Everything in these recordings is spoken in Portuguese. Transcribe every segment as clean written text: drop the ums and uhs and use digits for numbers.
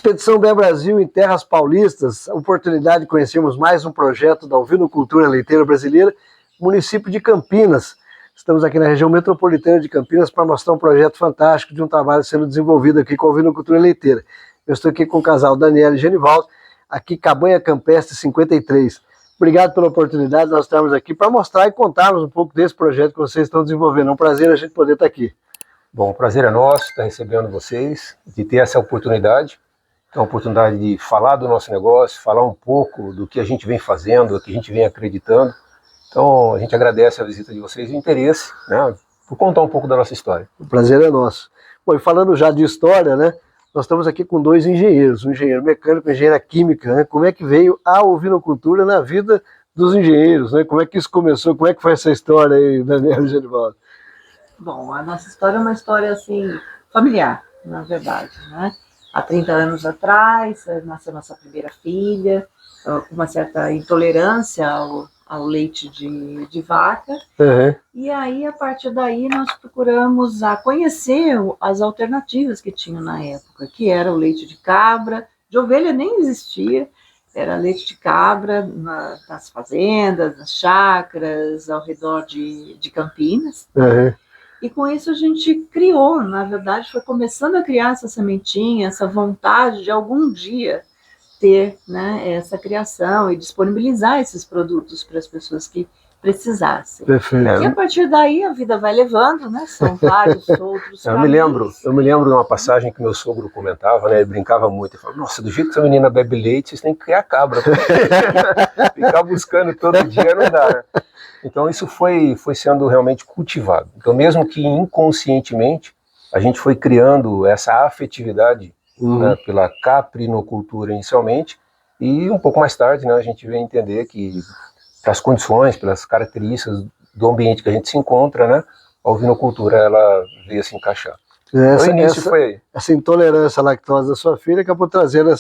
Expedição Bé Brasil em Terras Paulistas, oportunidade de conhecermos mais um projeto da Ovinocultura Leiteira Brasileira, município de Campinas. Estamos aqui na região metropolitana de Campinas para mostrar um projeto fantástico de um trabalho sendo desenvolvido aqui com a Ovinocultura Leiteira. Eu estou aqui com o casal Daniela e Genivaldo, aqui Cabanha Campestre 53. Obrigado pela oportunidade de nós estarmos aqui para mostrar e contarmos um pouco desse projeto que vocês estão desenvolvendo. É um prazer a gente poder estar aqui. Bom, o prazer é nosso estar recebendo vocês, de ter essa oportunidade. É uma oportunidade de falar do nosso negócio, falar um pouco do que a gente vem fazendo, do que a gente vem acreditando. Então, a gente agradece a visita de vocês e o interesse, né, por contar um pouco da nossa história. O prazer é nosso. Bom, e falando já de história, né, nós estamos aqui com dois engenheiros, um engenheiro mecânico e um engenheiro química, né? Como é que veio a ovinocultura na vida dos engenheiros, né? Como é que isso começou? Como é que foi essa história aí, Daniela e Genivaldo? Bom, a nossa história é uma história, assim, familiar, na verdade, né? Há 30 anos atrás, nasceu nossa primeira filha, com uma certa intolerância ao leite de vaca. Uhum. E aí, a partir daí, nós procuramos conhecer as alternativas que tinham na época, que era o leite de cabra, de ovelha nem existia, era leite de cabra nas fazendas, nas chácaras, ao redor de Campinas. Uhum. E com isso a gente criou, na verdade, foi começando a criar essa sementinha, essa vontade de algum dia ter, né, essa criação e disponibilizar esses produtos para as pessoas que precisassem. Perfeito. E a partir daí a vida vai levando, né? São vários outros Eu caminhos. me lembro de uma passagem que meu sogro comentava, né? Ele brincava muito, ele falava, nossa, do jeito que essa menina bebe leite, vocês têm que criar cabra. Ficar buscando todo dia não dá, né? Então isso foi sendo realmente cultivado. Então mesmo que inconscientemente, a gente foi criando essa afetividade, né, pela caprinocultura inicialmente, e um pouco mais tarde, né, a gente veio entender que pelas condições, pelas características do ambiente que a gente se encontra, né, a ovinocultura ela veio se encaixar. O início foi aí. Essa intolerância à lactose da sua filha acabou trazendo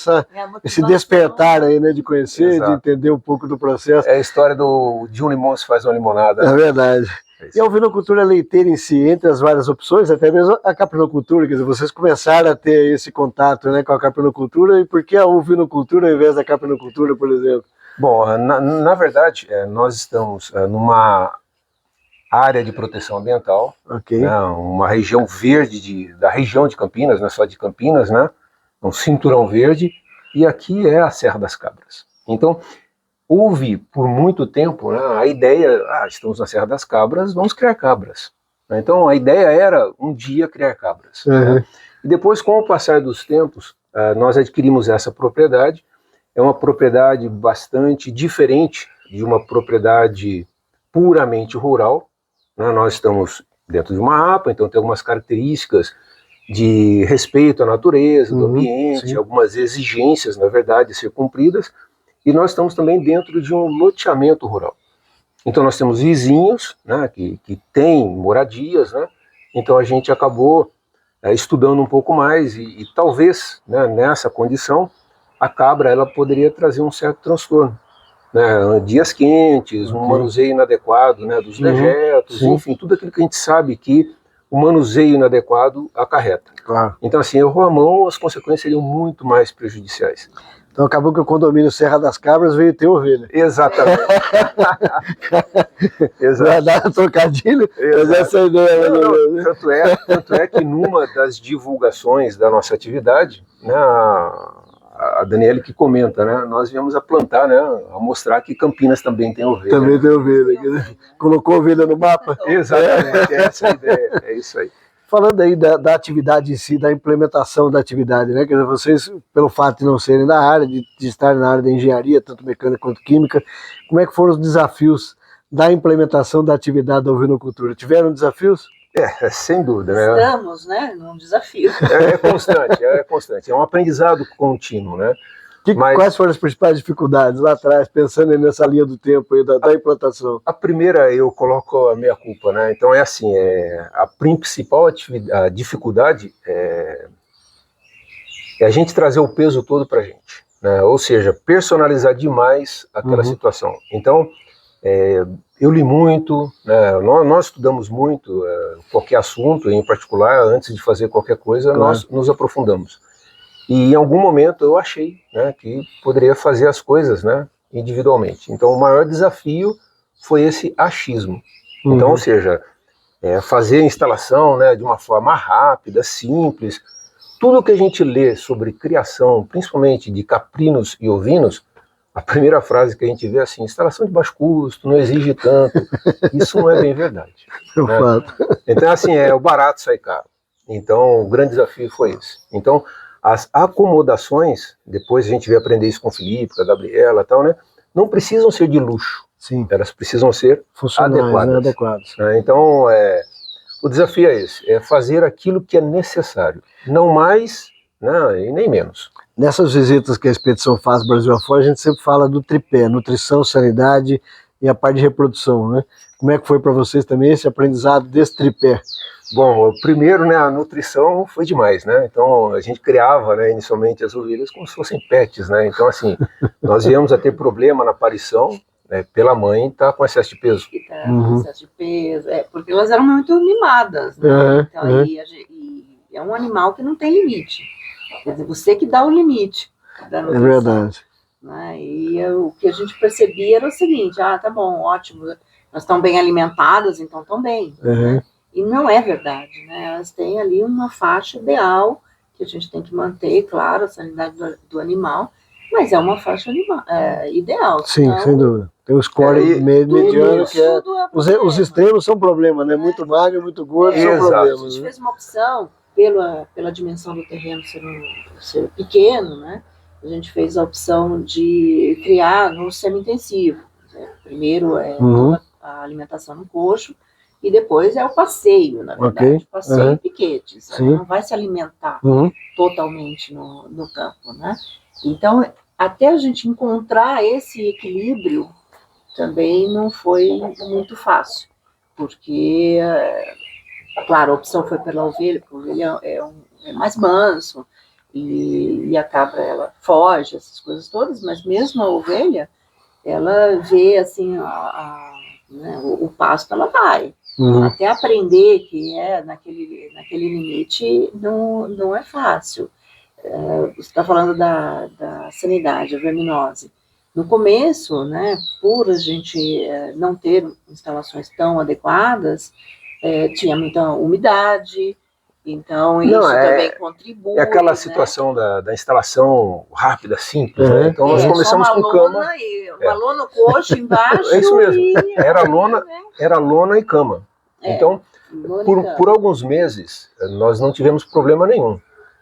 esse despertar aí, né, de conhecer, Exato. de entender um pouco do processo. É a história de um limão se faz uma limonada. É verdade. E a ovinocultura leiteira em si, entre as várias opções, até mesmo a caprinocultura, quer dizer, vocês começaram a ter esse contato, né, com a caprinocultura, e por que a ovinocultura ao invés da caprinocultura, por exemplo? Bom, na verdade, nós estamos numa área de proteção ambiental, Okay. Né, uma região verde da região de Campinas, não é só de Campinas, né, um cinturão verde, e aqui é a Serra das Cabras. Então, houve por muito tempo, né, a ideia, estamos na Serra das Cabras, vamos criar cabras. Então a ideia era um dia criar cabras. Uhum. Né? E depois, com o passar dos tempos, nós adquirimos essa propriedade. É uma propriedade bastante diferente de uma propriedade puramente rural. Né? Nós estamos dentro de uma APA, então tem algumas características de respeito à natureza, do ambiente, sim. Algumas exigências, na verdade, a ser cumpridas. E nós estamos também dentro de um loteamento rural. Então nós temos vizinhos, né, que têm moradias, né, então a gente acabou estudando um pouco mais e talvez, né, nessa condição a cabra ela poderia trazer um certo transtorno. Né, dias quentes, um manuseio inadequado, né, dos dejetos, enfim, tudo aquilo que a gente sabe que o manuseio inadequado acarreta. Claro. Então assim, errou a mão, as consequências seriam muito mais prejudiciais. Então acabou que o condomínio Serra das Cabras veio ter ovelha. Exatamente. Vai dar trocadilho, mas essa ideia. Não, tanto é que numa das divulgações da nossa atividade, né, a Daniela que comenta, né, nós viemos a plantar, né, a mostrar que Campinas também tem ovelha. Também tem ovelha. Colocou ovelha no mapa? Exatamente, essa é a ideia, é isso aí. Falando aí da atividade em si, da implementação da atividade, né? Quer dizer, vocês, pelo fato de não serem da área, de estarem na área da engenharia, tanto mecânica quanto química, como é que foram os desafios da implementação da atividade da ovinocultura? Tiveram desafios? Sem dúvida, né? Estamos, né, num desafio. É constante, é um aprendizado contínuo, né? Quais foram as principais dificuldades lá atrás, pensando nessa linha do tempo aí da implantação? A primeira, eu coloco a minha culpa, né? Então é assim, a principal dificuldade é a gente trazer o peso todo para a gente, né? Ou seja, personalizar demais aquela situação. Então, eu li muito, né? Nós estudamos muito qualquer assunto, em particular, antes de fazer qualquer coisa, nós nos aprofundamos. E em algum momento eu achei, né, que poderia fazer as coisas, né, individualmente. Então o maior desafio foi esse achismo. Então, ou seja, fazer a instalação, né, de uma forma rápida, simples. Tudo que a gente lê sobre criação, principalmente de caprinos e ovinos, a primeira frase que a gente vê é assim: instalação de baixo custo, não exige tanto. Isso não é bem verdade. Né? Então, assim, o barato sai caro. Então, o grande desafio foi esse. Então, as acomodações, depois a gente veio aprender isso com o Felipe, com a Gabriela e tal, né? Não precisam ser de luxo. Sim. Elas precisam ser adequadas. Então, o desafio é esse, é fazer aquilo que é necessário, não mais, né, e nem menos. Nessas visitas que a expedição faz Brasil afora, a gente sempre fala do tripé, nutrição, sanidade e a parte de reprodução, né? Como é que foi para vocês também esse aprendizado desse tripé? Bom, primeiro, né, a nutrição foi demais, né? Então a gente criava, né, inicialmente as ovelhas como se fossem pets, né? Então assim, nós viemos a ter problema na aparição, né, pela mãe estar com excesso de peso. Excesso de peso, porque elas eram muito mimadas, né? Então aí é um animal que não tem limite. Quer dizer, você que dá o limite da nutrição. É verdade. Né? E o que a gente percebia era o seguinte: tá bom, ótimo, nós estamos bem alimentadas, então estão bem. Né? E não é verdade, né? Elas têm ali uma faixa ideal que a gente tem que manter, claro, a sanidade do animal, mas é uma faixa ideal. Sim, senão, sem dúvida. Tem o score mediano, que os extremos são problema, né? Muito magro, muito gordo são problemas. A gente fez uma opção pela dimensão do terreno ser pequeno, né? A gente fez a opção de criar no semi-intensivo. Né? Primeiro a alimentação no coxo e depois o passeio, na verdade. Passeio e piquetes. Ela não vai se alimentar totalmente no campo, né? Então, até a gente encontrar esse equilíbrio também não foi muito fácil, porque, claro, a opção foi pela ovelha, porque a ovelha é mais manso, e a cabra, ela foge, essas coisas todas, mas mesmo a ovelha, ela vê, assim, né, o pasto, ela vai. Até aprender que naquele limite não é fácil. Você está falando da sanidade, a verminose. No começo, né, por a gente não ter instalações tão adequadas, tinha muita umidade, então isso também contribui. É aquela situação da instalação rápida, simples, né? Então nós começamos com cama. Uma lona no coxo embaixo. É isso mesmo, era lona e cama. Então, por alguns meses, nós não tivemos problema nenhum.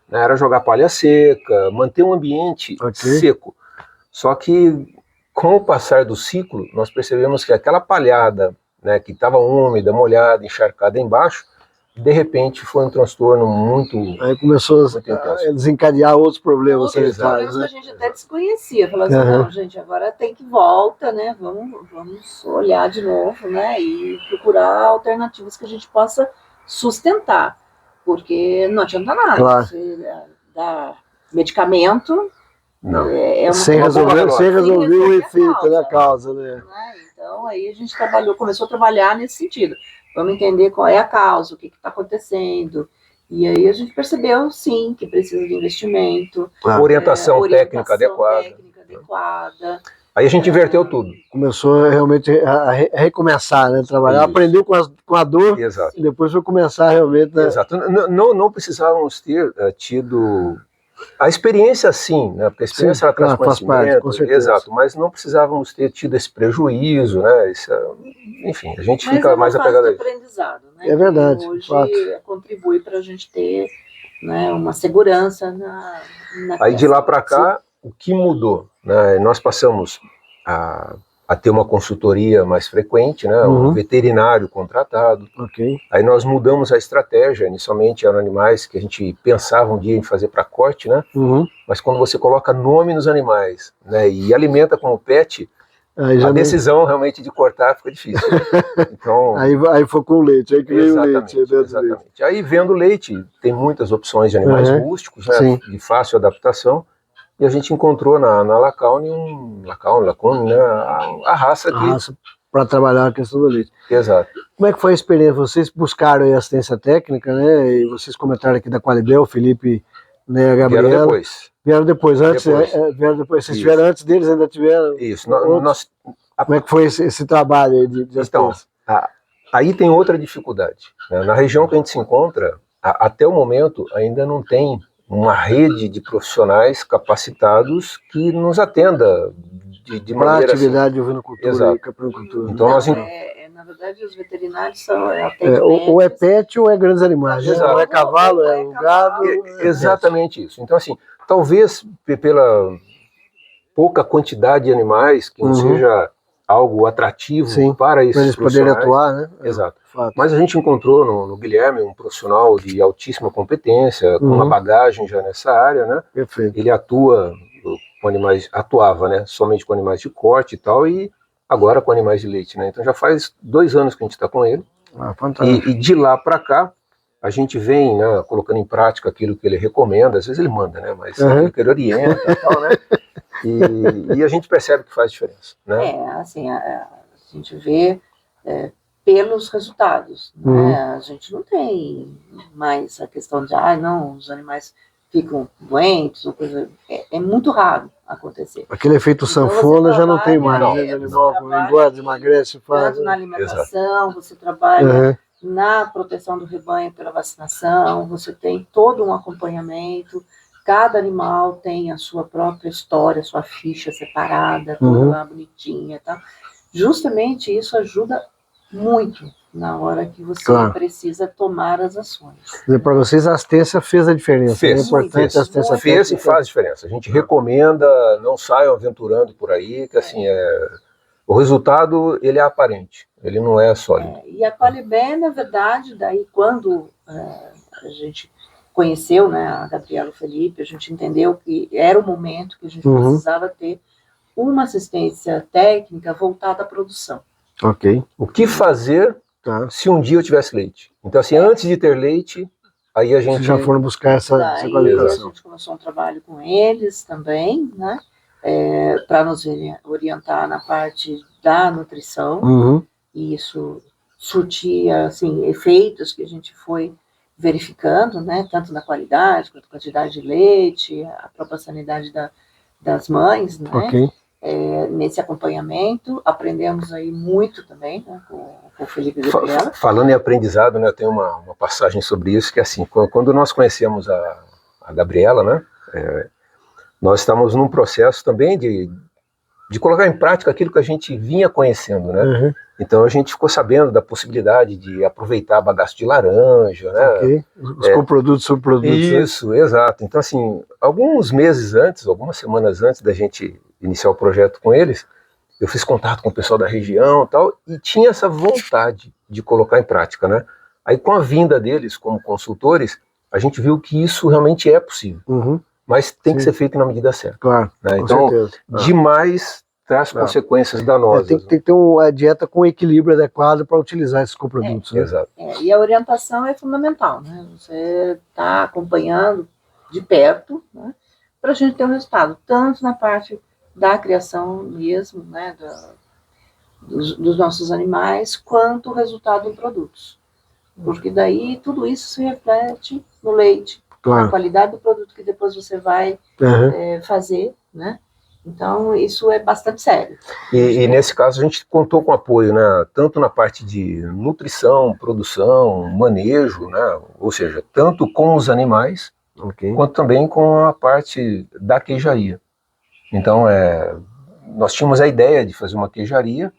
Era jogar palha seca, manter um ambiente seco. Só que, com o passar do ciclo, nós percebemos que aquela palhada, né, que estava úmida, molhada, encharcada embaixo, de repente foi um transtorno muito. Aí começou a desencadear outros problemas sanitários, né? Que a gente até desconhecia. Falava assim, não, gente, agora tem que volta, né? Vamos olhar de novo, né? E procurar alternativas que a gente possa sustentar. Porque não adianta nada. Claro. Você dá medicamento. Não. Sem resolver o efeito da causa, né? Então aí a gente começou a trabalhar nesse sentido. Vamos entender qual é a causa, o que está acontecendo. E aí a gente percebeu, sim, que precisa de investimento. Orientação técnica adequada. Aí a gente inverteu tudo. Começou realmente a recomeçar, né? Trabalhar. Isso. Aprendeu com a dor. Exato. E depois foi começar realmente. Né? Exato. Não precisávamos ter tido a experiência, sim, né? Porque a experiência ela traz conhecimento, com certeza. Exato, mas não precisávamos ter tido esse prejuízo, né? Enfim, a gente fica mais apegado a isso. Aprendizado, né? É verdade. Hoje contribui para a gente ter, né, uma segurança na Aí de lá para cá, o que mudou? Né? Nós passamos a ter uma consultoria mais frequente, né? Um veterinário contratado. Aí nós mudamos a estratégia. Inicialmente eram animais que a gente pensava um dia em fazer para corte, né? Mas quando você coloca nome nos animais, né, e alimenta como pet, a decisão realmente de cortar fica difícil. Então, aí foi com o leite, aí que veio o leite. Exatamente. Aí vendo leite, tem muitas opções de animais rústicos, né, de fácil adaptação. E a gente encontrou na Lacaune, né, a raça para trabalhar a questão do leite. Exato. Como é que foi a experiência? Vocês buscaram aí assistência técnica, né? E vocês comentaram aqui da Qualibel, o Felipe né, a Gabriela. Vieram depois. Vieram depois, antes, Depois. vieram depois. Vocês Isso. tiveram antes deles, ainda tiveram. Isso. outros? Como é que foi esse trabalho aí de Então, aí tem outra dificuldade, né? Na região que a gente se encontra, até o momento ainda não tem uma rede de profissionais capacitados que nos atenda de para maneira atividade de ovinocultura Exato. e caprinocultura. Então, nós na verdade, os veterinários são ou é pet ou é grandes animais, né? Exato. Ou é cavalo, é um gado. exatamente isso. Então, assim, talvez pela pouca quantidade de animais, que não seja algo atrativo Sim, para esses eles poderem profissionais. atuar, né? Exato. Fato. Mas a gente encontrou no Guilherme um profissional de altíssima competência, com uma bagagem já nessa área, né? Perfeito. Ele atuava, né? Somente com animais de corte e tal, e agora com animais de leite, né? Então já faz 2 anos que a gente está com ele. Fantástico. E de lá para cá, a gente vem, né, colocando em prática aquilo que ele recomenda. Às vezes ele manda, né? Mas aquilo que ele orienta e tal, né? E a gente percebe que faz diferença, né? Assim, a gente vê pelos resultados, né? A gente não tem mais a questão de, não, os animais ficam doentes, ou coisa, é muito raro acontecer. Aquele efeito Então, sanfona já não tem mais, trabalha, né? O animal engorda, emagrece, faz. Tanto na alimentação, você trabalha na proteção do rebanho pela vacinação, você tem todo um acompanhamento. Cada animal tem a sua própria história, a sua ficha separada, toda lá bonitinha, tá? Justamente isso ajuda muito na hora que você precisa tomar as ações. Para vocês a assistência fez a diferença. Fez, é importante a assistência fez e faz diferença. A gente recomenda, não saiam aventurando por aí, que assim, o resultado ele é aparente, ele não é sólido. E a Qualibé, na verdade, daí quando a gente conheceu, né, a Gabriela e o Felipe, a gente entendeu que era o momento que a gente precisava ter uma assistência técnica voltada à produção. Ok. O que fazer se um dia eu tivesse leite? Então, assim, antes de ter leite, aí a gente... Vocês já foram buscar essa qualificação. A gente começou um trabalho com eles também, né, para nos orientar na parte da nutrição, e isso surtia, assim, efeitos que a gente foi verificando, né, tanto na qualidade, quanto na quantidade de leite, a própria sanidade das mães, né, nesse acompanhamento. Aprendemos aí muito também, né, com o Felipe e a Gabriela. Falando em aprendizado, né, eu tenho uma passagem sobre isso, que assim, quando nós conhecemos a Gabriela, né, nós estávamos num processo também de colocar em prática aquilo que a gente vinha conhecendo, né? Então a gente ficou sabendo da possibilidade de aproveitar bagaço de laranja, né? Os coprodutos, subprodutos. Isso, exato. Então assim, alguns meses antes, algumas semanas antes da gente iniciar o projeto com eles, eu fiz contato com o pessoal da região e tal, e tinha essa vontade de colocar em prática, né? Aí com a vinda deles como consultores, a gente viu que isso realmente é possível. Mas tem que ser feito na medida certa. Claro, né? Então, demais traz consequências danosas. Tem que ter uma dieta com equilíbrio adequado para utilizar esses coprodutos. Né? Exato. E a orientação é fundamental, né? Você está acompanhando de perto, né, para a gente ter um resultado, tanto na parte da criação mesmo, né, dos nossos animais, quanto o resultado em produtos. Porque daí tudo isso se reflete no leite, a qualidade do produto que depois você vai fazer, né? Então, isso é bastante sério. E nesse caso, a gente contou com apoio, né? Tanto na parte de nutrição, produção, manejo, né? Ou seja, tanto com os animais, quanto também com a parte da queijaria. Então, nós tínhamos a ideia de fazer uma queijaria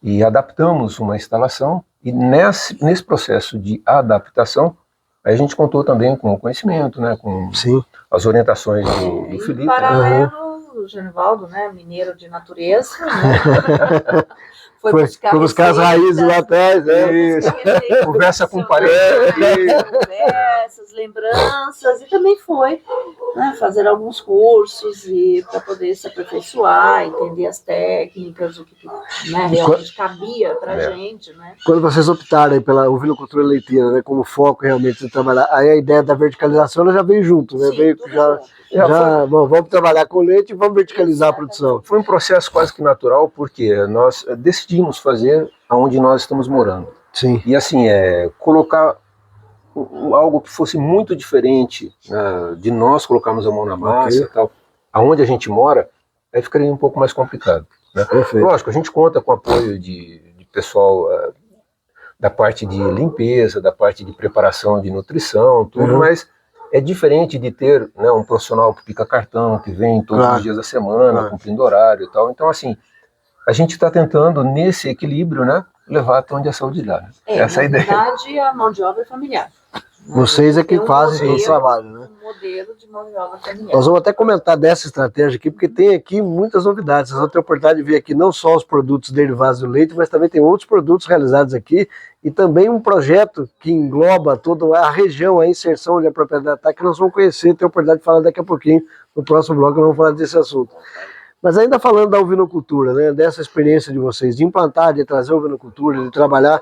e adaptamos uma instalação, e nesse processo de adaptação, a gente contou também com o conhecimento, né, com as orientações do Felipe. Em paralelo, o Genivaldo, né, mineiro de natureza, né, foi buscar as raízes lá atrás. Conversa com parentes. Conversas, lembranças, e também foi, né, fazer alguns cursos para poder se aperfeiçoar, entender as técnicas, o que, né, realmente cabia para a gente. Né. Quando vocês optaram pela ovinocultura leiteira, né, como foco realmente de trabalhar, aí a ideia da verticalização ela já veio junto, né? Sim, veio bom, vamos trabalhar com leite e vamos verticalizar a produção. Foi um processo quase que natural, porque nós decidimos fazer aonde nós estamos morando. Sim. E assim, colocar algo que fosse muito diferente, né, de nós colocarmos a mão na massa, tal, aonde a gente mora, aí ficaria um pouco mais complicado. Né? Lógico, a gente conta com o apoio de pessoal da parte de limpeza, da parte de preparação de nutrição, tudo, mas é diferente de ter, né, um profissional que pica cartão, que vem todos os dias da semana, cumprindo horário e tal. Então, assim, a gente está tentando, nesse equilíbrio, né, levar até onde a saúde dá. Né? Essa é a ideia. Na verdade, a mão de obra é familiar. Vocês é que fazem esse trabalho, né? Um modelo de mão de obra familiar. Nós vamos até comentar dessa estratégia aqui, porque tem aqui muitas novidades. Vocês vão ter a oportunidade de ver aqui não só os produtos derivados do leite, mas também tem outros produtos realizados aqui e também um projeto que engloba toda a região, a inserção onde a propriedade está, que nós vamos conhecer, ter a oportunidade de falar daqui a pouquinho, no próximo bloco nós vamos falar desse assunto. Mas ainda falando da ovinocultura, né, dessa experiência de vocês, de implantar, de trazer a ovinocultura, de trabalhar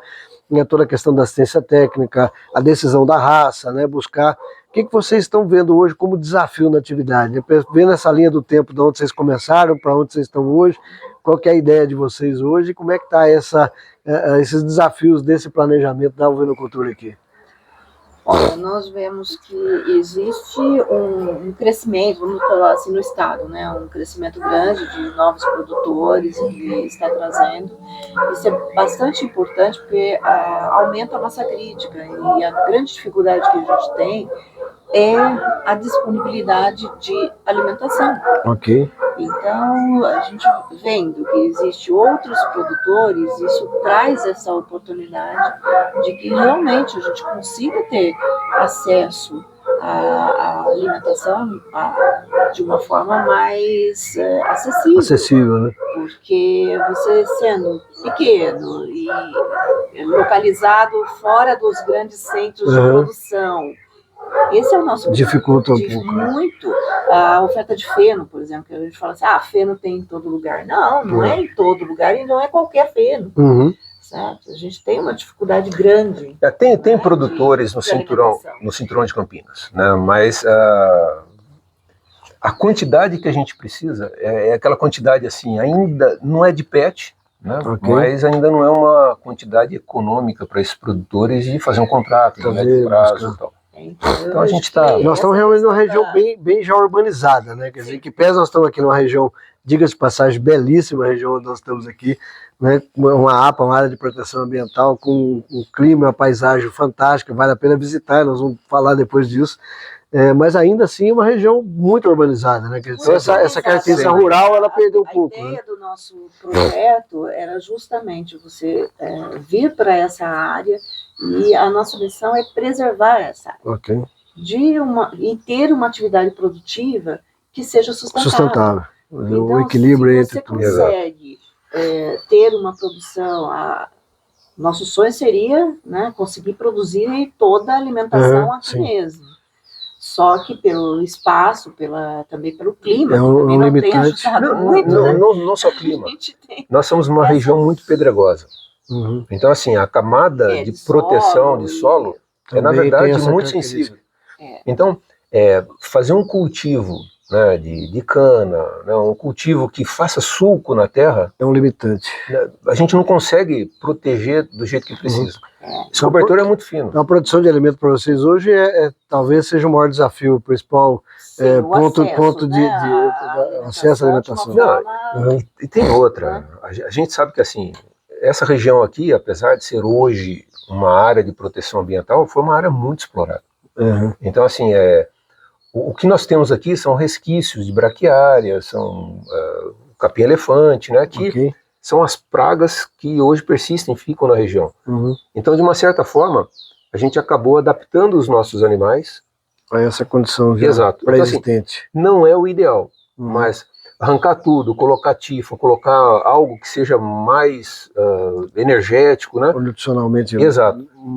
toda a questão da assistência técnica, a decisão da raça, né, buscar. O que vocês estão vendo hoje como desafio na atividade? Vendo essa linha do tempo de onde vocês começaram, para onde vocês estão hoje, qual que é a ideia de vocês hoje e como é que está esses desafios desse planejamento da ovinocultura aqui? Olha, nós vemos que existe um crescimento, vamos falar assim, no estado, né? Um crescimento grande de novos produtores que está trazendo. Isso é bastante importante porque aumenta a massa crítica e a grande dificuldade que a gente tem é a disponibilidade de alimentação. Ok. Então, a gente vendo que existe outros produtores, isso traz essa oportunidade de que realmente a gente consiga ter acesso à alimentação de uma forma mais acessível. Acessível, né? Porque você sendo pequeno e localizado fora dos grandes centros de produção, esse é o nosso dificulta um pouco muito a oferta de feno, por exemplo, que a gente fala assim, feno tem em todo lugar. Não é em todo lugar e não é qualquer feno. Certo? A gente tem uma dificuldade grande. Tem produtores no cinturão de Campinas, né? Mas a quantidade que a gente precisa é aquela quantidade assim, ainda não é de PET, né? Mas ainda não é uma quantidade econômica para esses produtores de fazer um contrato de médio prazo e tal. Então a gente está. Nós estamos realmente numa região bem já urbanizada, né? Quer dizer, que pese nós estamos aqui numa região, diga-se de passagem, belíssima região onde nós estamos aqui, né? Uma APA, uma área de proteção ambiental, com um clima, uma paisagem fantástica, vale a pena visitar, nós vamos falar depois disso. Mas ainda assim é uma região muito urbanizada, né? Então essa característica rural ela perdeu um pouco. A ideia do nosso projeto era justamente você vir para essa área e a nossa missão é preservar essa área. E ter uma atividade produtiva que seja sustentável. Então, o equilíbrio entre tudo. Se você consegue ter uma produção, nosso sonho seria, né, conseguir produzir toda a alimentação aqui mesmo. Só que pelo espaço, também pelo clima, também não tem ajudado muito. Não só clima. Nós somos uma região muito pedregosa. Então, assim, a camada de proteção de solo é, na verdade, muito sensível. Então, fazer um cultivo, né, de cana, né, um cultivo que faça sulco na terra... É um limitante. A gente não consegue proteger do jeito que precisa. Esse cobertor é muito fino. A produção de alimento para vocês hoje talvez seja o maior desafio, o principal ponto de acesso à alimentação. E tem outra. A gente sabe que, assim, essa região aqui, apesar de ser hoje uma área de proteção ambiental, foi uma área muito explorada. Então, assim, o que nós temos aqui são resquícios de braquiária, são capim-elefante, né, que são as pragas que hoje persistem, ficam na região. Então, de uma certa forma, a gente acabou adaptando os nossos animais a essa condição Então, pré-existente. assim, não é o ideal, mas arrancar tudo, colocar tifa, colocar algo que seja mais energético, né? Nutricionalmente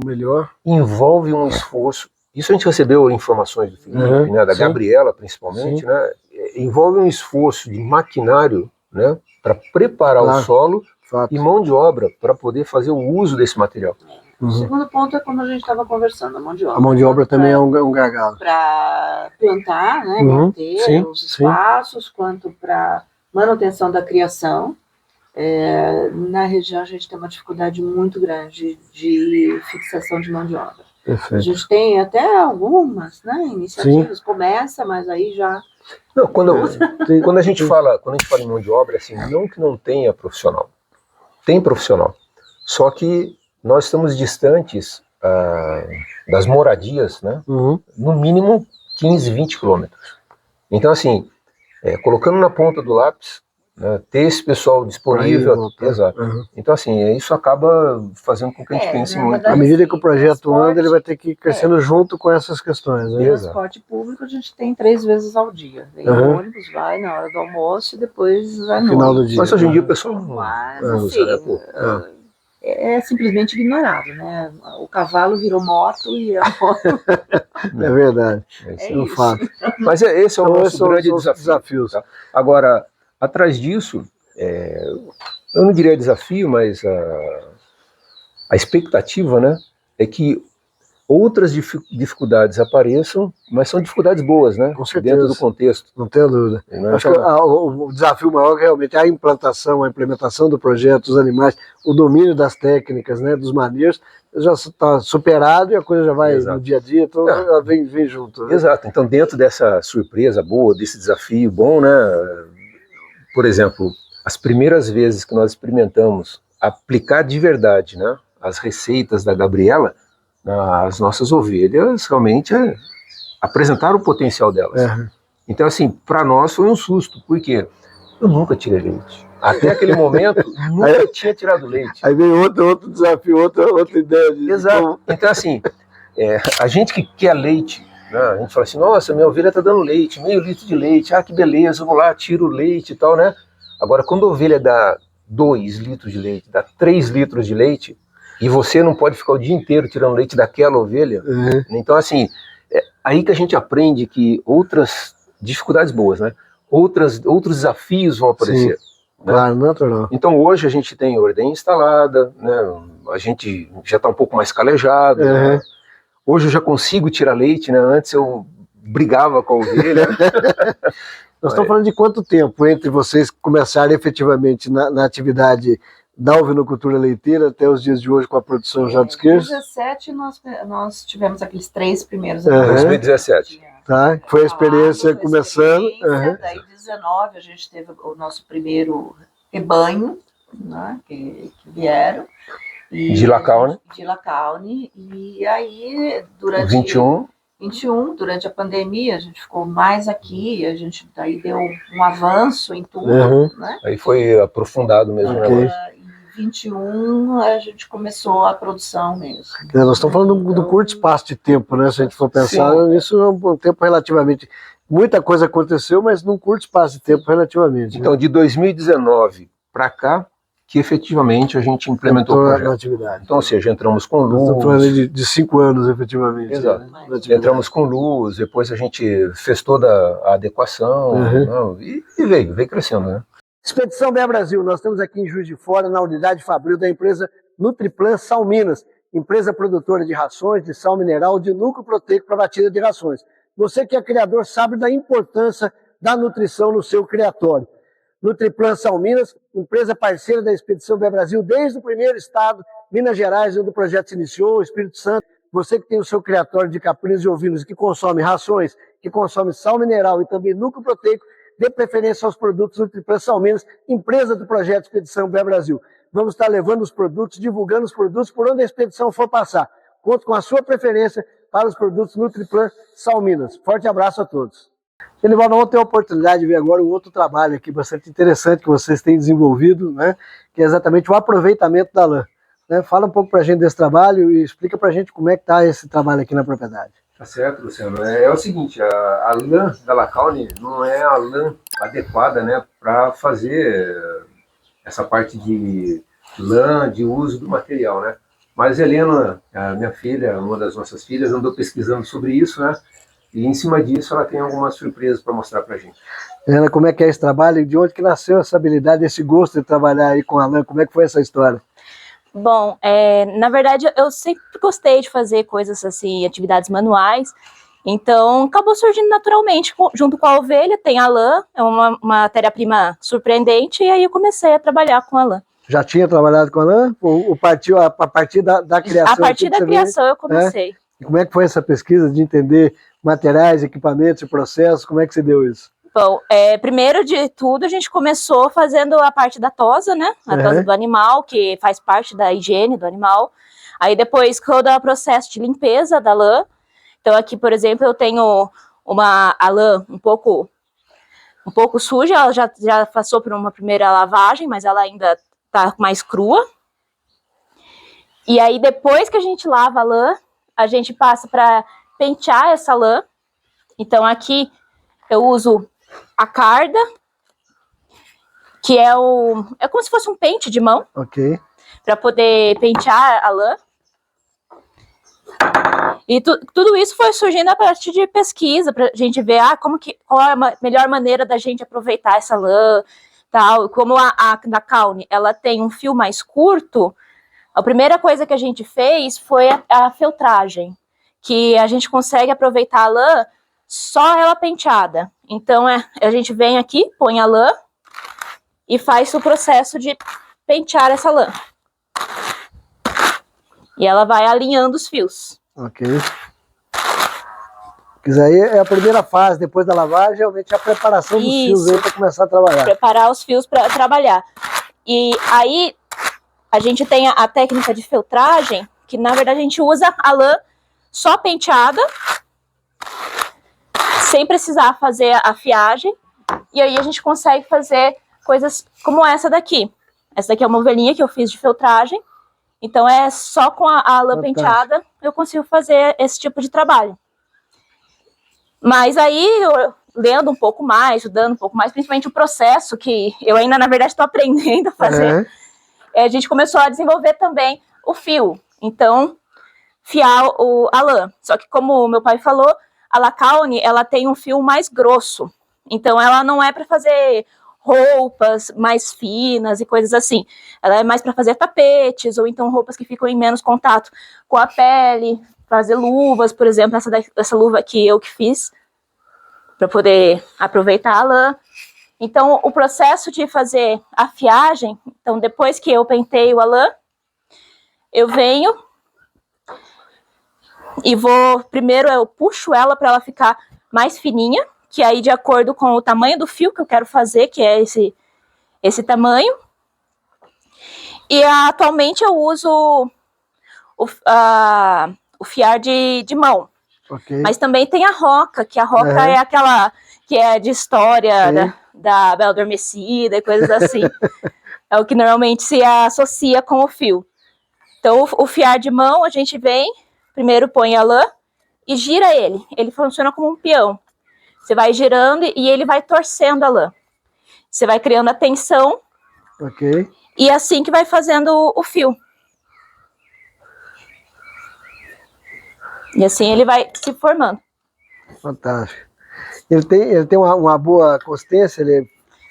melhor. Envolve um esforço. Isso a gente recebeu informações do Felipe, né, da Gabriela principalmente, né? Envolve um esforço de maquinário, né, para preparar o solo e mão de obra para poder fazer o uso desse material. O segundo ponto é como a gente estava conversando, a mão de obra. A mão de obra também é um gargalo. Para plantar, né, manter os espaços, quanto para manutenção da criação. Na região a gente tem uma dificuldade muito grande de fixação de mão de obra. A Perfeito. gente tem até algumas, né, iniciativas, começa, mas aí já... Não, quando a gente fala em mão de obra, assim, não que não tenha profissional. Tem profissional. Só que nós estamos distantes das moradias, né? Uhum. No mínimo 15, 20 quilômetros. Então, assim, colocando na ponta do lápis, né, ter esse pessoal disponível. Voltar. Exato. Uhum. Então, assim, isso acaba fazendo com que a gente pense na muito. verdade, À medida que o projeto transporte, anda, ele vai ter que ir crescendo junto com essas questões. Né? Exato. Transporte público a gente tem 3 vezes ao dia. Vem o ônibus, vai na hora do almoço e depois vai no Final do ônibus. dia. Mas hoje em dia o pessoal Mas, não usa, né, pô? é simplesmente ignorado, né? O cavalo virou moto e a moto... É verdade. Esse É um isso. fato. Mas esse é o Então, nosso esses são grande os desafios. tá? Agora, atrás disso, eu não diria desafio, mas a expectativa, né, é que outras dificuldades apareçam, mas são dificuldades boas, né? Com certeza. Dentro do contexto. Não tenho dúvida. Né? Acho que o desafio maior realmente é a implementação do projeto, dos animais, o domínio das técnicas, né, dos manejos, já está superado e a coisa já vai no dia a dia, então ela vem junto. Né? Exato. Então, dentro dessa surpresa boa, desse desafio bom, né? Por exemplo, as primeiras vezes que nós experimentamos aplicar de verdade, né, as receitas da Gabriela, as nossas ovelhas realmente apresentaram o potencial delas. Então, assim, para nós foi um susto, porque eu nunca tirei leite. Até aquele momento, nunca tinha tirado leite. Aí vem outro desafio, outra ideia. Exato. Então, assim, a gente que quer leite, né, a gente fala assim, nossa, minha ovelha está dando leite, meio litro de leite, que beleza, eu vou lá, tiro o leite e tal, né? Agora, quando a ovelha dá 2 litros de leite, dá 3 litros de leite, e você não pode ficar o dia inteiro tirando leite daquela ovelha. Então, assim, aí que a gente aprende que outras dificuldades boas, né? Outros desafios vão aparecer. Né? Claro, natural. Então, hoje a gente tem ordem instalada, né? A gente já está um pouco mais calejado. Né? Hoje eu já consigo tirar leite, né? Antes eu brigava com a ovelha. Nós estamos falando de quanto tempo entre vocês começarem efetivamente na atividade da ovinocultura leiteira até os dias de hoje com a produção já dos queijos? Em 2017 nós tivemos aqueles 3 primeiros 2017. Tá, foi a experiência começando. Daí, em 2019, a gente teve o nosso primeiro rebanho, né, que vieram. De Lacaune. De Lacaune. E aí, durante... 21, durante a pandemia, a gente ficou mais aqui, a gente daí deu um avanço em tudo, né? Aí foi aprofundado mesmo. Em 21 a gente começou a produção mesmo. Nós estamos falando do curto espaço de tempo, né? Se a gente for pensar nisso, é um tempo relativamente... Muita coisa aconteceu, mas num curto espaço de tempo relativamente. Então, de 2019 para cá, que efetivamente a gente implementou o projeto. Atividade. Então, ou seja, entramos com luz. Estamos falando de 5 anos, efetivamente. Exato. Entramos com luz, depois a gente fez toda a adequação e veio crescendo, né? Expedição BE Brasil, nós estamos aqui em Juiz de Fora, na unidade fabril da empresa Nutriplan Sal Minas, empresa produtora de rações, de sal mineral, de núcleo proteico para batida de rações. Você que é criador sabe da importância da nutrição no seu criatório. Nutriplan Sal Minas, empresa parceira da Expedição BE Brasil desde o primeiro estado, Minas Gerais, onde o projeto se iniciou, o Espírito Santo. Você que tem o seu criatório de caprinos e ovinos, que consome rações, que consome sal mineral e também núcleo proteico, dê preferência aos produtos Nutriplan Sal Minas, empresa do projeto Expedição BE Brasil. Vamos estar levando os produtos, divulgando os produtos por onde a expedição for passar. Conto com a sua preferência para os produtos Nutriplan Sal Minas. Forte abraço a todos. Genivaldo, vamos ter a oportunidade de ver agora um outro trabalho aqui bastante interessante que vocês têm desenvolvido, né? Que é exatamente o aproveitamento da lã. Né? Fala um pouco para a gente desse trabalho e explica para a gente como é que está esse trabalho aqui na propriedade. Tá certo, Luciano. É o seguinte, a lã da Lacaune não é a lã adequada, né, para fazer essa parte de lã, de uso do material, né? Mas a Helena, a minha filha, uma das nossas filhas, andou pesquisando sobre isso, né? E em cima disso ela tem algumas surpresas para mostrar para a gente. Helena, como é que é esse trabalho? De onde que nasceu essa habilidade, esse gosto de trabalhar aí com a lã? Como é que foi essa história? Bom, na verdade eu sempre gostei de fazer coisas assim, atividades manuais, então acabou surgindo naturalmente, junto com a ovelha, tem a lã, é uma matéria-prima surpreendente, e aí eu comecei a trabalhar com a lã. Já tinha trabalhado com a lã? Ou partiu a partir da criação? A partir da criação eu comecei. E como é que foi essa pesquisa de entender materiais, equipamentos e processos? Como é que você deu isso? Bom, primeiro de tudo, a gente começou fazendo a parte da tosa, né? A tosa do animal, que faz parte da higiene do animal. Aí depois, todo o processo de limpeza da lã. Então aqui, por exemplo, eu tenho a lã um pouco suja, ela já passou por uma primeira lavagem, mas ela ainda tá mais crua. E aí, depois que a gente lava a lã, a gente passa para pentear essa lã. Então aqui eu uso a carda, que é como se fosse um pente de mão, Ok. para poder pentear a lã. E tudo isso foi surgindo a partir de pesquisa, para a gente ver qual é a melhor maneira da gente aproveitar essa lã, tal. Como a da Kaune, ela tem um fio mais curto, a primeira coisa que a gente fez foi a feltragem, que a gente consegue aproveitar a lã só ela penteada. Então a gente vem aqui, põe a lã e faz o processo de pentear essa lã. E ela vai alinhando os fios. Ok. Isso aí é a primeira fase, depois da lavagem, realmente é a preparação dos fios aí para começar a trabalhar. Preparar os fios para trabalhar. E aí a gente tem a técnica de feltragem, que na verdade a gente usa a lã só penteada, sem precisar fazer a fiagem. E aí a gente consegue fazer coisas como essa daqui. Essa daqui é uma ovelhinha que eu fiz de feltragem. Então é só com a lã penteada eu consigo fazer esse tipo de trabalho. Mas aí, lendo um pouco mais, estudando um pouco mais, principalmente o processo, que eu ainda, na verdade, estou aprendendo a fazer, a gente começou a desenvolver também o fio. Então, fiar a lã. Só que, como o meu pai falou, a La Kaune, ela tem um fio mais grosso. Então, ela não é para fazer roupas mais finas e coisas assim. Ela é mais para fazer tapetes, ou então roupas que ficam em menos contato com a pele, fazer luvas, por exemplo, essa luva aqui eu que fiz, para poder aproveitar a lã. Então, o processo de fazer a fiagem, então depois que eu penteio a lã, eu venho e primeiro eu puxo ela para ela ficar mais fininha, que aí de acordo com o tamanho do fio que eu quero fazer, que é esse tamanho. E atualmente eu uso o fiar de mão. Okay. Mas também tem a roca, que a roca é aquela que é de história da Bela Adormecida e coisas assim. É o que normalmente se associa com o fio. Então o fiar de mão, a gente vem, primeiro põe a lã e gira ele. Ele funciona como um peão. Você vai girando e ele vai torcendo a lã. Você vai criando a tensão. Ok. E assim que vai fazendo o fio. E assim ele vai se formando. Fantástico. Ele tem uma boa consistência, ele é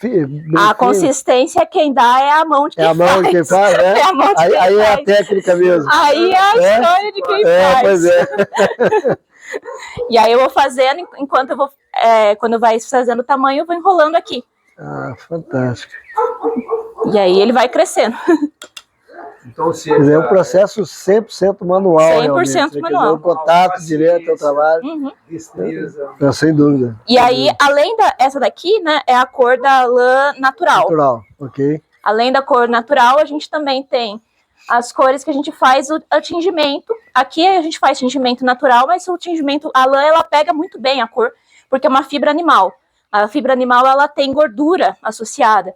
bem fino. Consistência quem dá é a mão de quem faz. É a mão de quem faz, né? É a mão de quem aí faz. É a técnica mesmo. Aí é a história de quem faz. Pois é. E aí eu vou fazendo, enquanto eu vou, quando vai fazendo o tamanho, eu vou enrolando aqui. Fantástico. E aí ele vai crescendo. Então, é um processo 100% manual. 100% manual. O contato direto ao trabalho. Não, sem dúvida. E aí, além essa daqui, né, é a cor da lã natural. Natural, ok. Além da cor natural, a gente também tem as cores que a gente faz o tingimento. Aqui a gente faz tingimento natural, mas o tingimento, a lã, ela pega muito bem a cor, porque é uma fibra animal. A fibra animal, ela tem gordura associada.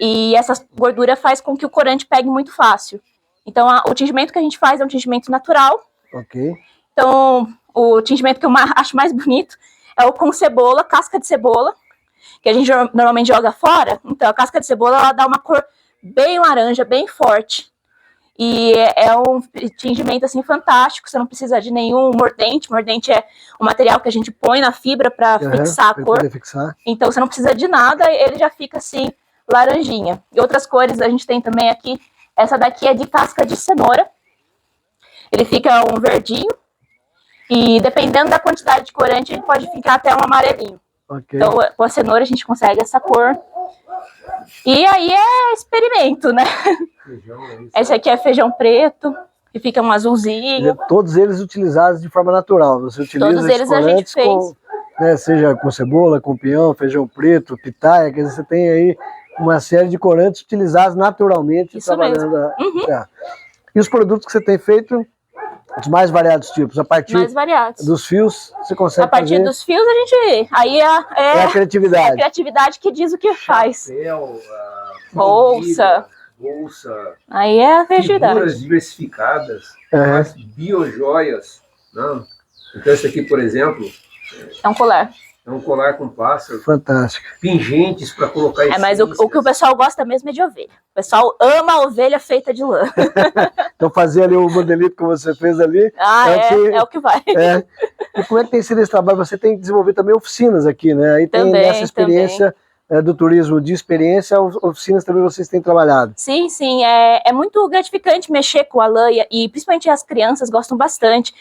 E essa gordura faz com que o corante pegue muito fácil. Então, o tingimento que a gente faz é um tingimento natural. Ok. Então, o tingimento que eu acho mais bonito é o com cebola, casca de cebola, que a gente normalmente joga fora. Então, a casca de cebola, ela dá uma cor bem laranja, bem forte. E é um tingimento, assim, fantástico. Você não precisa de nenhum mordente. Mordente é um material que a gente põe na fibra para fixar a cor. Fixar. Então, você não precisa de nada, ele já fica assim, laranjinha. E outras cores a gente tem também aqui. Essa daqui é de casca de cenoura. Ele fica um verdinho. E dependendo da quantidade de corante, ele pode ficar até um amarelinho. Okay. Então, com a cenoura a gente consegue essa cor. E aí é experimento, né? Esse aqui é feijão preto. que fica um azulzinho. Todos eles utilizados de forma natural. Você utiliza Todos eles a gente fez. Com, né, seja com cebola, com pinhão, feijão preto, pitaia, quer dizer, você tem aí uma série de corantes utilizados naturalmente. Isso mesmo. E os produtos que você tem feito, os mais variados tipos, a partir dos fios, você consegue fazer... A partir dos fios, a gente... Aí é a criatividade. É a criatividade que diz o que faz. Chapéu, bolsa. Aí é a criatividade. Figuras diversificadas, as biojoias. Não? Então esse aqui, por exemplo... É um colar. É um colar com pássaro. Fantástico. Pingentes para colocar essências. Mas o que o pessoal gosta mesmo é de ovelha. O pessoal ama a ovelha feita de lã. Então fazer ali o modelito que você fez ali... é o que vai. E como é que tem sido esse trabalho? Você tem que desenvolver também oficinas aqui, né? Aí tem essa experiência do turismo de experiência, oficinas também vocês têm trabalhado. Sim, sim. É muito gratificante mexer com a lã e principalmente as crianças gostam bastante.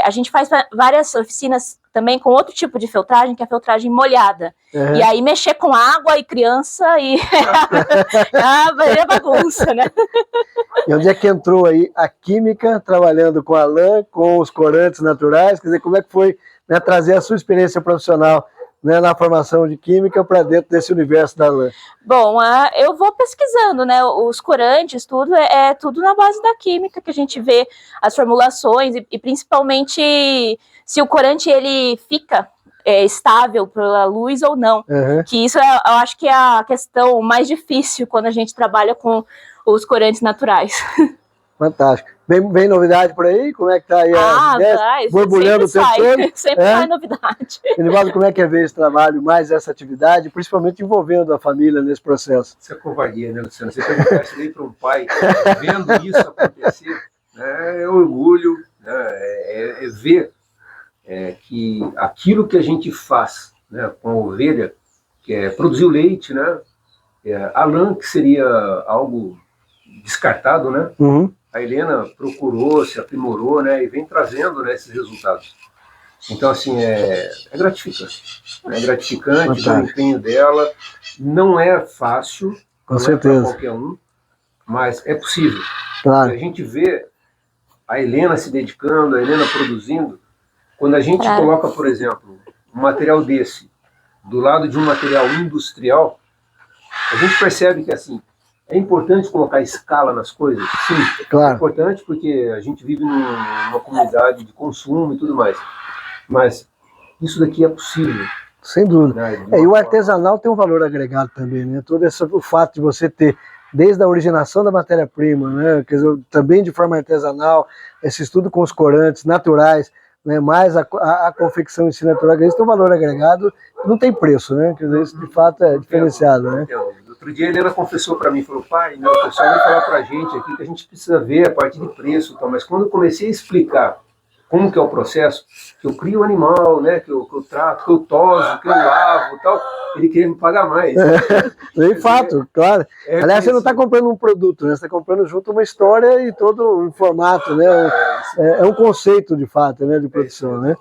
A gente faz várias oficinas também com outro tipo de filtragem, que é a filtragem molhada. E aí mexer com água e criança e é bagunça, né? E onde é que entrou aí a química, trabalhando com a lã, com os corantes naturais? Quer dizer, como é que foi, né, trazer a sua experiência profissional, né, na formação de química para dentro desse universo da lã? Bom, eu vou pesquisando, né, os corantes, tudo é tudo na base da química que a gente vê as formulações e principalmente se o corante ele fica estável pela luz ou não, que isso eu acho que é a questão mais difícil quando a gente trabalha com os corantes naturais. Fantástico. Vem novidade por aí? Como é que tá aí as ideias? Borbulhando o tempo todo? Sempre sai novidade. Elivaldo, como é que é ver esse trabalho, mais essa atividade, principalmente envolvendo a família nesse processo? Isso é covardia, né, Luciano? Você perguntar isso aí para um pai, vendo isso acontecer, né, é orgulho, né, é ver que aquilo que a gente faz, né, com a ovelha, que é produzir o leite, né, a lã, que seria algo descartado, né? A Helena procurou, se aprimorou, né, e vem trazendo, né, esses resultados. Então, assim, é gratificante. É gratificante o empenho dela. Não é fácil, com não certeza. É para qualquer um, mas é possível. Claro. A gente vê a Helena se dedicando, a Helena produzindo. Quando a gente coloca, por exemplo, um material desse do lado de um material industrial, a gente percebe que, assim, é importante colocar escala nas coisas? Sim, claro. É importante porque a gente vive numa comunidade de consumo e tudo mais. Mas isso daqui é possível. Sem dúvida. Né? E o artesanal tem um valor agregado também, né? Todo o fato de você ter, desde a originação da matéria-prima, né? Quer dizer, também de forma artesanal, esse estudo com os corantes naturais, né? Mais a confecção em si natural, isso tem um valor agregado, não tem preço, né? Quer dizer, isso de fato é diferenciado, né? Outro dia a Helena confessou para mim, falou, pai, né, o pessoal vai falar para a gente aqui que a gente precisa ver a partir de preço, tal, mas quando eu comecei a explicar como que é o processo, que eu crio o animal, né, que eu trato, que eu toso, que eu lavo, tal, ele queria me pagar mais. De fato, claro. Aliás, você não está comprando um produto, né? Você está comprando junto uma história e todo um formato, né? É um conceito, de fato, né, de produção, né?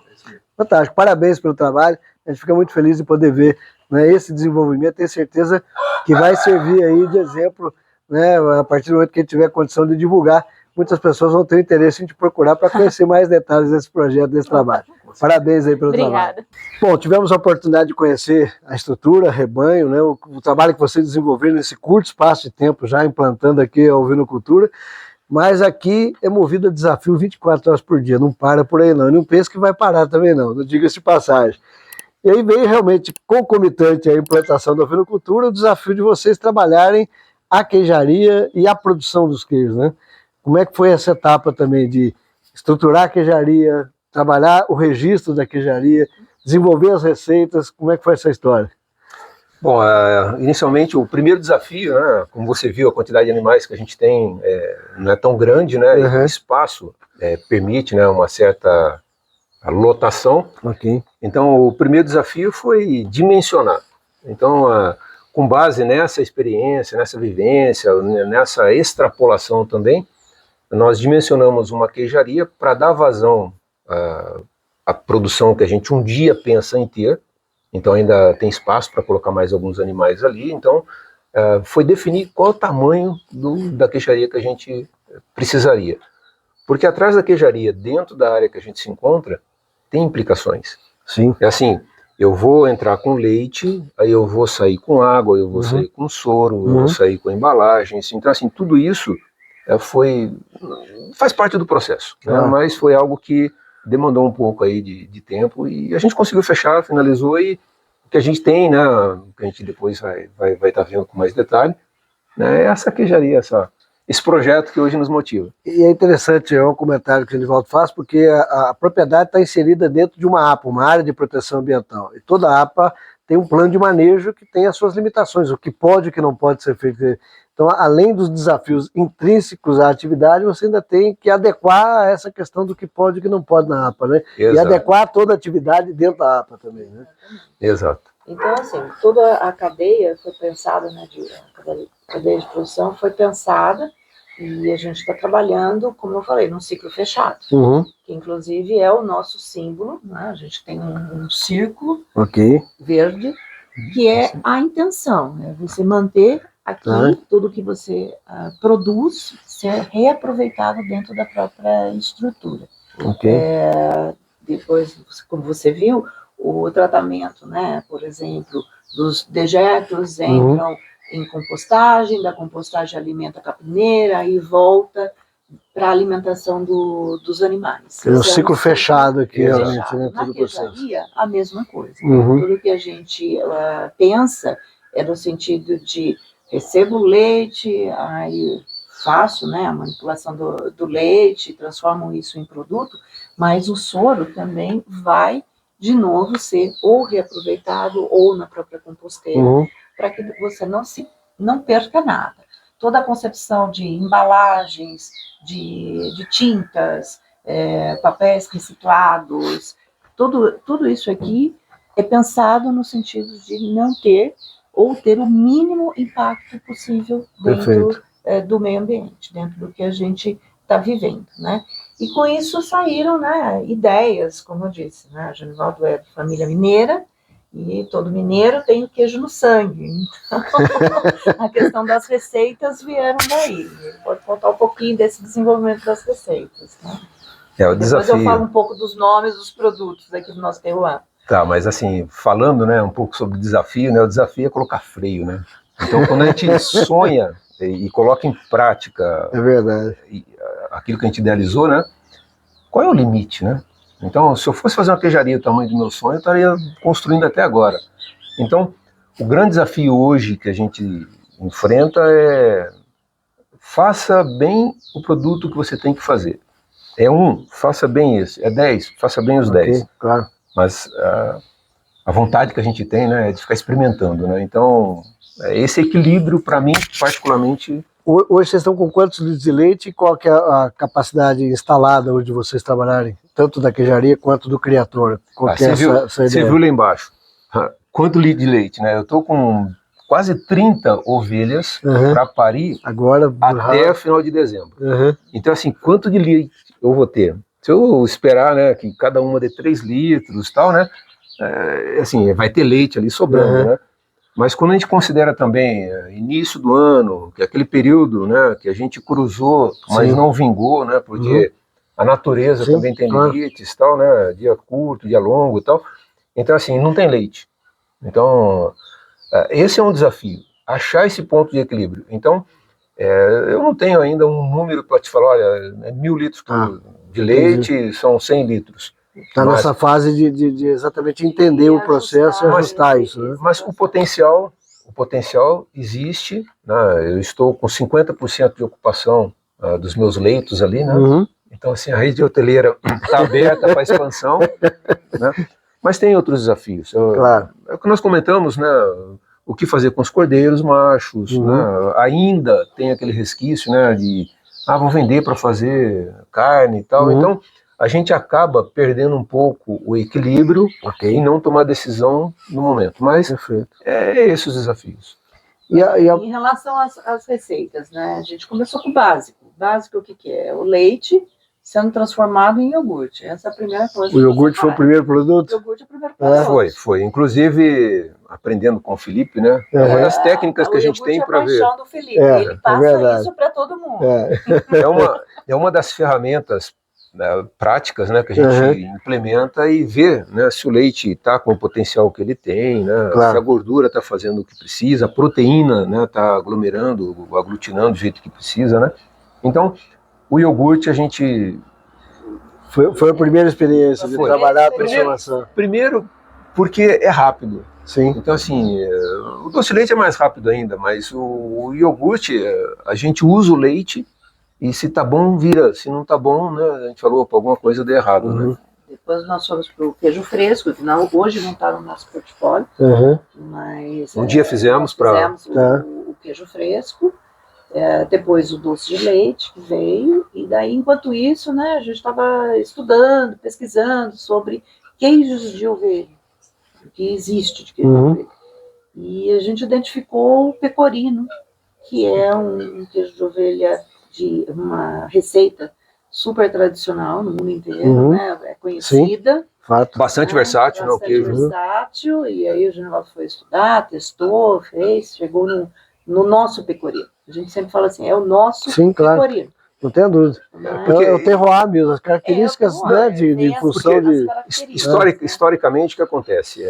Fantástico. Parabéns pelo trabalho. A gente fica muito feliz de poder ver, né, esse desenvolvimento. Tenho certeza que vai servir aí de exemplo, né, a partir do momento que a gente tiver condição de divulgar. Muitas pessoas vão ter interesse em te procurar para conhecer mais detalhes desse projeto, desse trabalho. Parabéns aí pelo trabalho. Bom, tivemos a oportunidade de conhecer a estrutura, rebanho, né, o trabalho que você desenvolveu nesse curto espaço de tempo, já implantando aqui a ovinocultura, mas aqui é movido a desafio 24 horas por dia, não para por aí não, e não pensa que vai parar também não diga-se de passagem. E aí veio realmente concomitante à implantação da ovinocultura o desafio de vocês trabalharem a queijaria e a produção dos queijos, né? Como é que foi essa etapa também de estruturar a queijaria, trabalhar o registro da queijaria, desenvolver as receitas, como é que foi essa história? Bom, inicialmente o primeiro desafio, né, como você viu, a quantidade de animais que a gente tem não é tão grande, né? E o espaço permite, né, uma certa lotação. Então o primeiro desafio foi dimensionar. Então, com base nessa experiência, nessa vivência, nessa extrapolação também, nós dimensionamos uma queijaria para dar vazão à produção que a gente um dia pensa em ter. Então ainda tem espaço para colocar mais alguns animais ali. Então foi definir qual o tamanho da queijaria que a gente precisaria. Porque atrás da queijaria, dentro da área que a gente se encontra, tem implicações. Sim. É assim, eu vou entrar com leite, aí eu vou sair com água, eu vou sair com soro, eu vou sair com embalagens. Então, assim, tudo isso faz parte do processo, né? Mas foi algo que demandou um pouco aí de tempo e a gente conseguiu fechar, finalizou, e o que a gente tem, né, que a gente depois vai estar vendo com mais detalhe, né, é essa queijaria, esse projeto que hoje nos motiva. E é interessante, é um comentário que o Genivaldo faz, porque a propriedade está inserida dentro de uma APA, uma área de proteção ambiental, e toda APA tem um plano de manejo que tem as suas limitações, o que pode e o que não pode ser feito. Então, além dos desafios intrínsecos à atividade, você ainda tem que adequar essa questão do que pode e o que não pode na APA, né? Exato. E adequar toda a atividade dentro da APA também, né? Exato. Então, assim, toda a cadeia foi pensada, né, a cadeia de produção foi pensada, e a gente está trabalhando, como eu falei, num ciclo fechado, que inclusive é o nosso símbolo, né? A gente tem um círculo verde, que é a intenção, é você manter aqui tudo que você produz ser reaproveitado dentro da própria estrutura. Depois, como você viu, o tratamento, né, por exemplo, dos dejetos entram em compostagem, da compostagem alimenta a capineira e volta para a alimentação dos animais. É um ciclo fechado aqui, realmente, né? Na queijaria, a mesma coisa. Tudo que a gente pensa é no sentido de recebo o leite, aí faço, né, a manipulação do leite, transformo isso em produto, mas o soro também vai, de novo, ser ou reaproveitado ou na própria composteira, para que você não perca nada. Toda a concepção de embalagens, de tintas, papéis reciclados, tudo isso aqui é pensado no sentido de não ter ou ter o mínimo impacto possível dentro do meio ambiente, dentro do que a gente está vivendo, né? E com isso saíram, né, ideias, como eu disse, né? A Genivaldo é de família mineira, e todo mineiro tem o queijo no sangue. Então, a questão das receitas vieram daí. Pode contar um pouquinho desse desenvolvimento das receitas, né? O desafio. Depois eu falo um pouco dos nomes dos produtos aqui do nosso terroir. Tá, mas assim, falando, né, um pouco sobre o desafio, né, o desafio é colocar freio, né? Então, quando a gente sonha e coloca em prática aquilo que a gente idealizou, né, qual é o limite, né? Então, se eu fosse fazer uma queijaria do tamanho do meu sonho, eu estaria construindo até agora. Então, o grande desafio hoje que a gente enfrenta é faça bem o produto que você tem que fazer. Faça bem esse. 10, faça bem os 10. Claro. Mas a vontade que a gente tem, né, é de ficar experimentando, né? Então, esse equilíbrio, para mim, particularmente... Hoje vocês estão com quantos litros de leite e qual que é a capacidade instalada hoje de vocês trabalharem, tanto da queijaria quanto do criatório? Qual que é essa ideia? Você viu lá embaixo, quanto litro de leite, né? Eu estou com quase 30 ovelhas para parir agora, até o final de dezembro. Então, assim, quanto de leite eu vou ter? Se eu esperar, né, que cada uma dê 3 litros e tal, né, assim, vai ter leite ali sobrando, né? Mas quando a gente considera também início do ano, que é aquele período, né, que a gente cruzou, mas não vingou, né, porque a natureza também tem limites, tal, né, dia curto, dia longo e tal. Então, assim, não tem leite. Então, esse é um desafio, achar esse ponto de equilíbrio. Então, eu não tenho ainda um número para te falar, olha, 1.000 litros de leite são 100 litros. Está nessa fase de exatamente entender o processo e ajustar isso, né? Mas o potencial existe, né? Eu estou com 50% de ocupação dos meus leitos ali, né? Então, assim, a rede hoteleira está aberta para expansão, né? Mas tem outros desafios. Claro. É o que nós comentamos, né? O que fazer com os cordeiros machos, né? Ainda tem aquele resquício, né, de vão vender para fazer carne e tal. Então, a gente acaba perdendo um pouco o equilíbrio e não tomar decisão no momento. Mas esses os desafios. Em relação às receitas, né? A gente começou com o básico. O básico, o que é? O leite, sendo transformado em iogurte. Essa é a primeira coisa. O iogurte foi o primeiro produto? O iogurte é o primeiro produto. Foi. Inclusive, aprendendo com o Felipe, né? É uma das técnicas que a gente tem para ver. O iogurte é a paixão do Felipe. Ele passa isso para todo mundo. É uma das ferramentas, né, práticas, né, que a gente implementa e vê, né, se o leite está com o potencial que ele tem, né, Claro. se a gordura está fazendo o que precisa, a proteína, né, está aglomerando, aglutinando do jeito que precisa, né? Então, o iogurte a gente... Foi a primeira experiência de trabalhar a transformação. Primeiro, porque é rápido. Sim. Então, assim, o doce de leite é mais rápido ainda, mas o iogurte, a gente usa o leite e se tá bom, vira. Se não tá bom, né, a gente falou, alguma coisa deu errado, né? Depois nós fomos para o queijo fresco, que hoje não está no nosso portfólio, mas... Um dia fizemos o queijo fresco, depois o doce de leite que veio, e daí, enquanto isso, né, a gente estava estudando, pesquisando sobre queijos de ovelha, o que existe de queijo de ovelha. E a gente identificou o pecorino, que é um queijo de ovelha de uma receita super tradicional no mundo inteiro, né? É conhecida. Sim, fato. Bastante versátil, né? O queijo. Versátil, e aí o Genivaldo foi estudar, testou, fez, chegou no nosso pecorino. A gente sempre fala assim, é o nosso pecorino. Claro. Não tenha dúvida. Porque é o terroir mesmo, as características, né, de função de... Historicamente, o que acontece?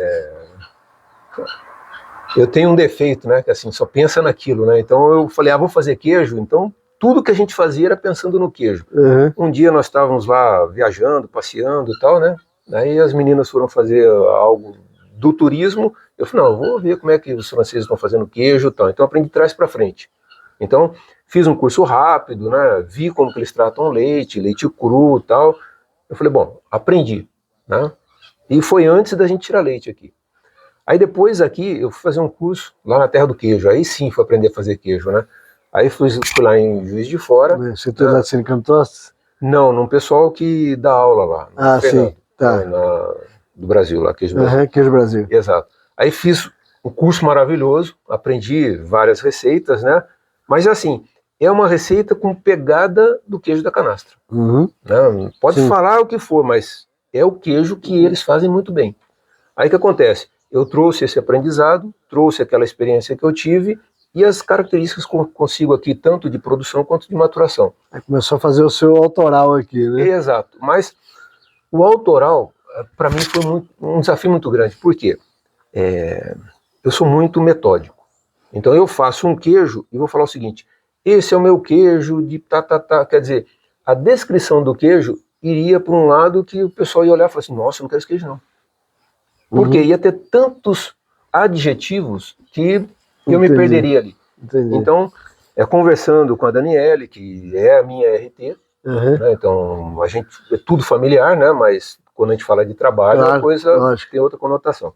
Eu tenho um defeito, né, que assim, só pensa naquilo, né? Então eu falei, vou fazer queijo, então tudo que a gente fazia era pensando no queijo. Um dia nós estávamos lá viajando, passeando e tal, né? Aí as meninas foram fazer algo do turismo. Eu falei, não, vou ver como é que os franceses estão fazendo queijo e tal. Então aprendi de trás para frente. Então fiz um curso rápido, né? Vi como que eles tratam leite cru e tal. Eu falei, bom, aprendi, né? E foi antes da gente tirar leite aqui. Aí depois aqui eu fui fazer um curso lá na Terra do Queijo. Aí sim fui aprender a fazer queijo, né? Aí fui lá em Juiz de Fora. Você tem lá de Sinicanto Tostes? Não, num pessoal que dá aula lá. Sim, tá. Do Brasil, lá, Queijo Brasil. Queijo Brasil. Exato. Aí fiz um curso maravilhoso, aprendi várias receitas, né? Mas assim, é uma receita com pegada do queijo da canastra. Né? Pode falar o que for, mas é o queijo que eles fazem muito bem. Aí o que acontece? Eu trouxe esse aprendizado, trouxe aquela experiência que eu tive e as características que eu consigo aqui, tanto de produção quanto de maturação. Aí começou a fazer o seu autoral aqui, né? Exato. Mas o autoral, para mim, foi um desafio muito grande. Por quê? Eu sou muito metódico. Então eu faço um queijo e vou falar o seguinte, esse é o meu queijo de Quer dizer, a descrição do queijo iria para um lado que o pessoal ia olhar e falar assim, nossa, eu não quero esse queijo não. Porque ia ter tantos adjetivos que eu me perderia ali. Entendi. Então, conversando com a Daniele, que é a minha RT, né, então a gente é tudo familiar, né, mas quando a gente fala de trabalho, a coisa tem outra conotação.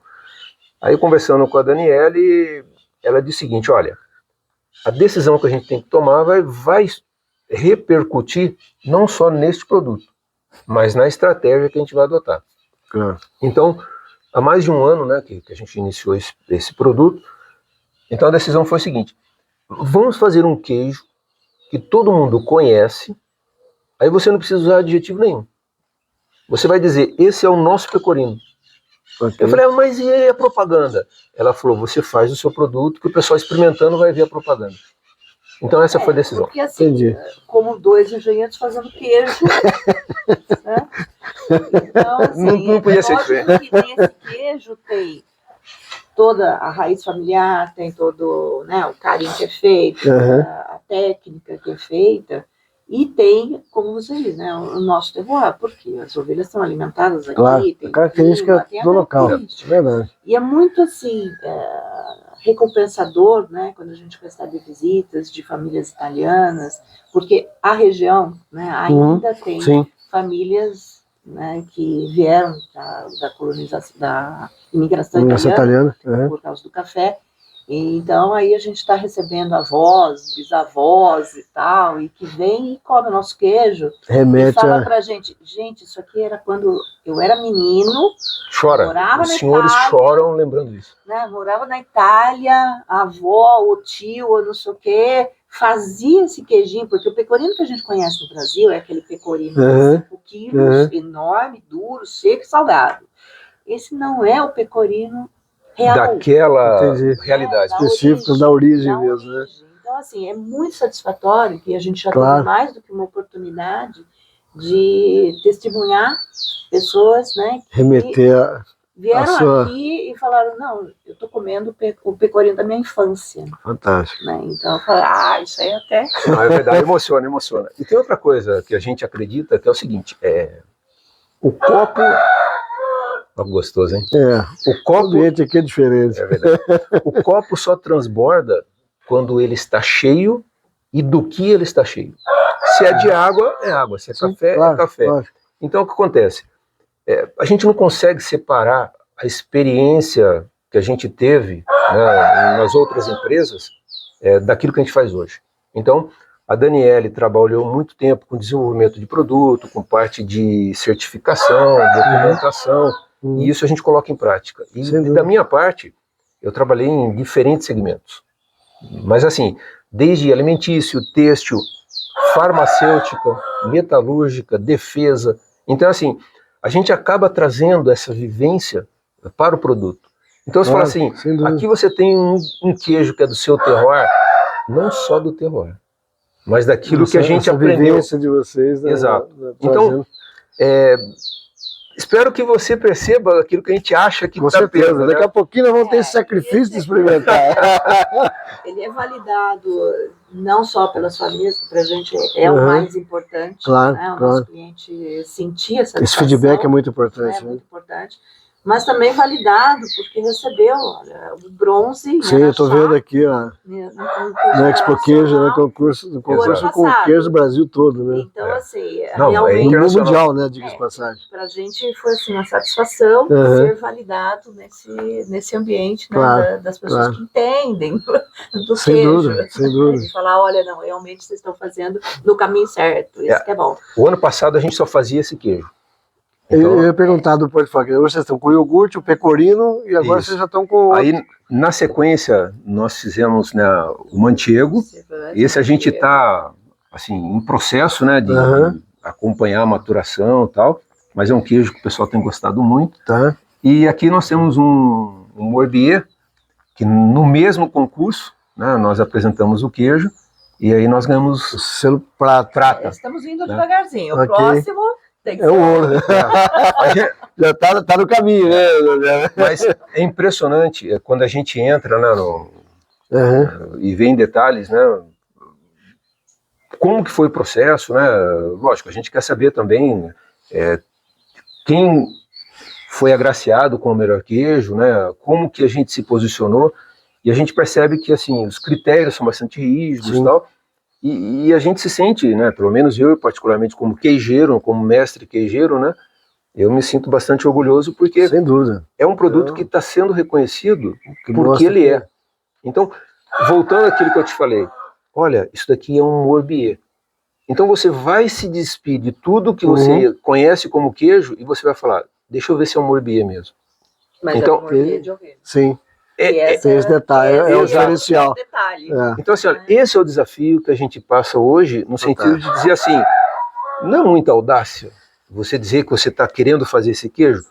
Aí conversando com a Daniele, ela disse o seguinte, olha, a decisão que a gente tem que tomar vai repercutir não só neste produto, mas na estratégia que a gente vai adotar. Claro. Então, há mais de um ano, né, que a gente iniciou esse produto, então a decisão foi a seguinte, vamos fazer um queijo que todo mundo conhece, aí você não precisa usar adjetivo nenhum. Você vai dizer, esse é o nosso pecorino. Eu falei, mas e aí a propaganda? Ela falou, você faz o seu produto que o pessoal experimentando vai ver a propaganda. Então essa foi a decisão. Porque assim, como dois engenheiros fazendo queijo, né? Então, assim, não podia ser diferente. Que nesse queijo tem toda a raiz familiar, tem todo, né, o carinho que é feito, a técnica que é feita, e tem, como você diz, né, o nosso terroir, porque as ovelhas são alimentadas aqui, claro, tem a característica do local, é verdade. E é muito assim, recompensador, né, quando a gente recebe visitas de famílias italianas, porque a região, né, ainda tem famílias, né, que vieram da colonização, da imigração italiana. Por causa do café. Então aí a gente está recebendo avós, bisavós e tal, e que vem e come o nosso queijo. Remete e fala pra gente, isso aqui era quando eu era menino. Chora, os senhores choram lembrando isso. Né, morava na Itália, a avó, o tio, ou não sei o quê, fazia esse queijinho, porque o pecorino que a gente conhece no Brasil é aquele pecorino Uhum. de 5 quilos, enorme, duro, seco e salgado. Esse não é o pecorino real. Daquela Entendi. realidade. Da Específico da origem da mesmo, né? origem. Então, assim, é muito satisfatório que a gente já Claro. teve mais do que uma oportunidade de testemunhar pessoas, né, que Remeter a vieram sua- aqui e falaram, não, eu estou comendo o pecorino da minha infância. Fantástico. Né? Então, eu falei, isso aí até... Não, é verdade, emociona, emociona. E tem outra coisa que a gente acredita, que é o seguinte, o copo... Olha que gostoso, hein? O O copo... ambiente aqui é diferente. É verdade. O copo só transborda quando ele está cheio e do que ele está cheio. Se é de água, é água. Se é café, Claro, é café. claro. Então, o que acontece? A gente não consegue separar a experiência que a gente teve, né, nas outras empresas daquilo que a gente faz hoje. Então, a Daniele trabalhou muito tempo com desenvolvimento de produto, com parte de certificação, documentação, e isso a gente coloca em prática. E Sem dúvida. da minha parte, eu trabalhei em diferentes segmentos. Mas assim, desde alimentício, têxtil, farmacêutica, metalúrgica, defesa. Então assim, a gente acaba trazendo essa vivência para o produto. Então você Claro, fala assim, sem dúvida. aqui você tem um queijo que é do seu terroir, não só do terroir, mas daquilo que a gente essa aprendeu. vivência de vocês, né, Exato. trazendo. Então, espero que você perceba aquilo que a gente acha que Com está certeza, perto. daqui a pouquinho nós vamos ter esse sacrifício de experimentar. Ele é validado não só pelas famílias, que para a gente é o Uhum. mais importante, Claro, né? O claro. nosso cliente sentir essa Esse feedback é muito importante. é muito importante, mas também validado porque recebeu o bronze. Sim, eu estou vendo aqui, ó, no Expo Queijo, né, concurso com passado. queijo do Brasil todo, né? Então, assim, Não, realmente... No mundo internacional. mundial, né, diga-se passagem. Para a gente foi assim, uma satisfação Uhum. ser validado nesse ambiente, né, Claro, das pessoas claro. que entendem do Sem queijo. dúvida, sem dúvida. De falar, olha, não, realmente vocês estão fazendo no caminho certo, isso que é bom. O ano passado a gente só fazia esse queijo. Eu Então, ia perguntar do portfólio, hoje vocês estão com o iogurte, o pecorino, e agora Isso. vocês já estão com... aí, na sequência, nós fizemos, né, o manchego. Esse a gente está assim, em processo, né, de Uhum. acompanhar a maturação e tal, mas é um queijo que o pessoal tem gostado muito. Tá. E aqui nós temos um Morbier, que no mesmo concurso, né, nós apresentamos o queijo, e aí nós ganhamos O selo prata. Estamos indo Né? devagarzinho. O Ok. próximo tem que É ser o ouro, né? A gente- Já tá no caminho, né? Mas é impressionante quando a gente entra, né, Uhum. e vê em detalhes, né, como que foi o processo, né? Lógico, a gente quer saber também quem foi agraciado com o melhor queijo, né? Como que a gente se posicionou, e a gente percebe que assim os critérios são bastante rígidos Sim. e tal, e a gente se sente, né? Pelo menos eu particularmente como queijeiro, como mestre queijeiro, né? Eu me sinto bastante orgulhoso porque Sem dúvida. é um produto Então, que está sendo reconhecido que porque mostra ele que- é. Então, voltando àquilo que eu te falei, olha, isso daqui é um Morbier. Então você vai se despir de tudo que você conhece como queijo e você vai falar, deixa eu ver se é um Morbier mesmo. Mas Então, é um Morbier de ovelha. Sim, E tem esse detalhe, é o diferencial. Detalhe. É. Então, assim, olha, esse é o desafio que a gente passa hoje, no sentido de dizer assim, não é muita audácia você dizer que você está querendo fazer esse queijo,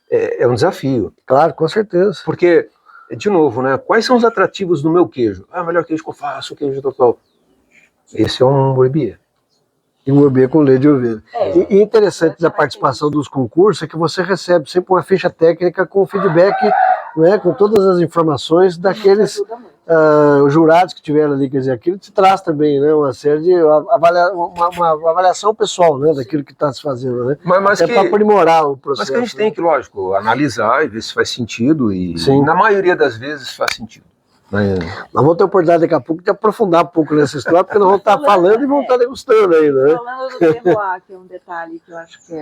é um desafio. Claro, com certeza. Porque, de novo, né, quais são os atrativos do meu queijo? Ah, o melhor queijo que eu faço, o queijo total. Esse é um Morbier. E Morbier com leite de ovelha. É. E interessante da participação dos concursos é que você recebe sempre uma ficha técnica com feedback, né, com todas as informações daqueles Ajuda muito. os jurados que tiveram ali, quer dizer, aquilo te traz também, né, uma série de uma avaliação pessoal, né, daquilo que está se fazendo, né, Mas até para aprimorar o Mas processo. que a gente tem que, lógico, analisar e ver se faz sentido, e Sim. na maioria das vezes faz sentido. Né? Nós vamos ter oportunidade daqui a pouco de aprofundar um pouco nessa história, porque nós vamos estar falando e vamos estar degustando ainda, né. Falando do terroir, que é um detalhe que eu acho que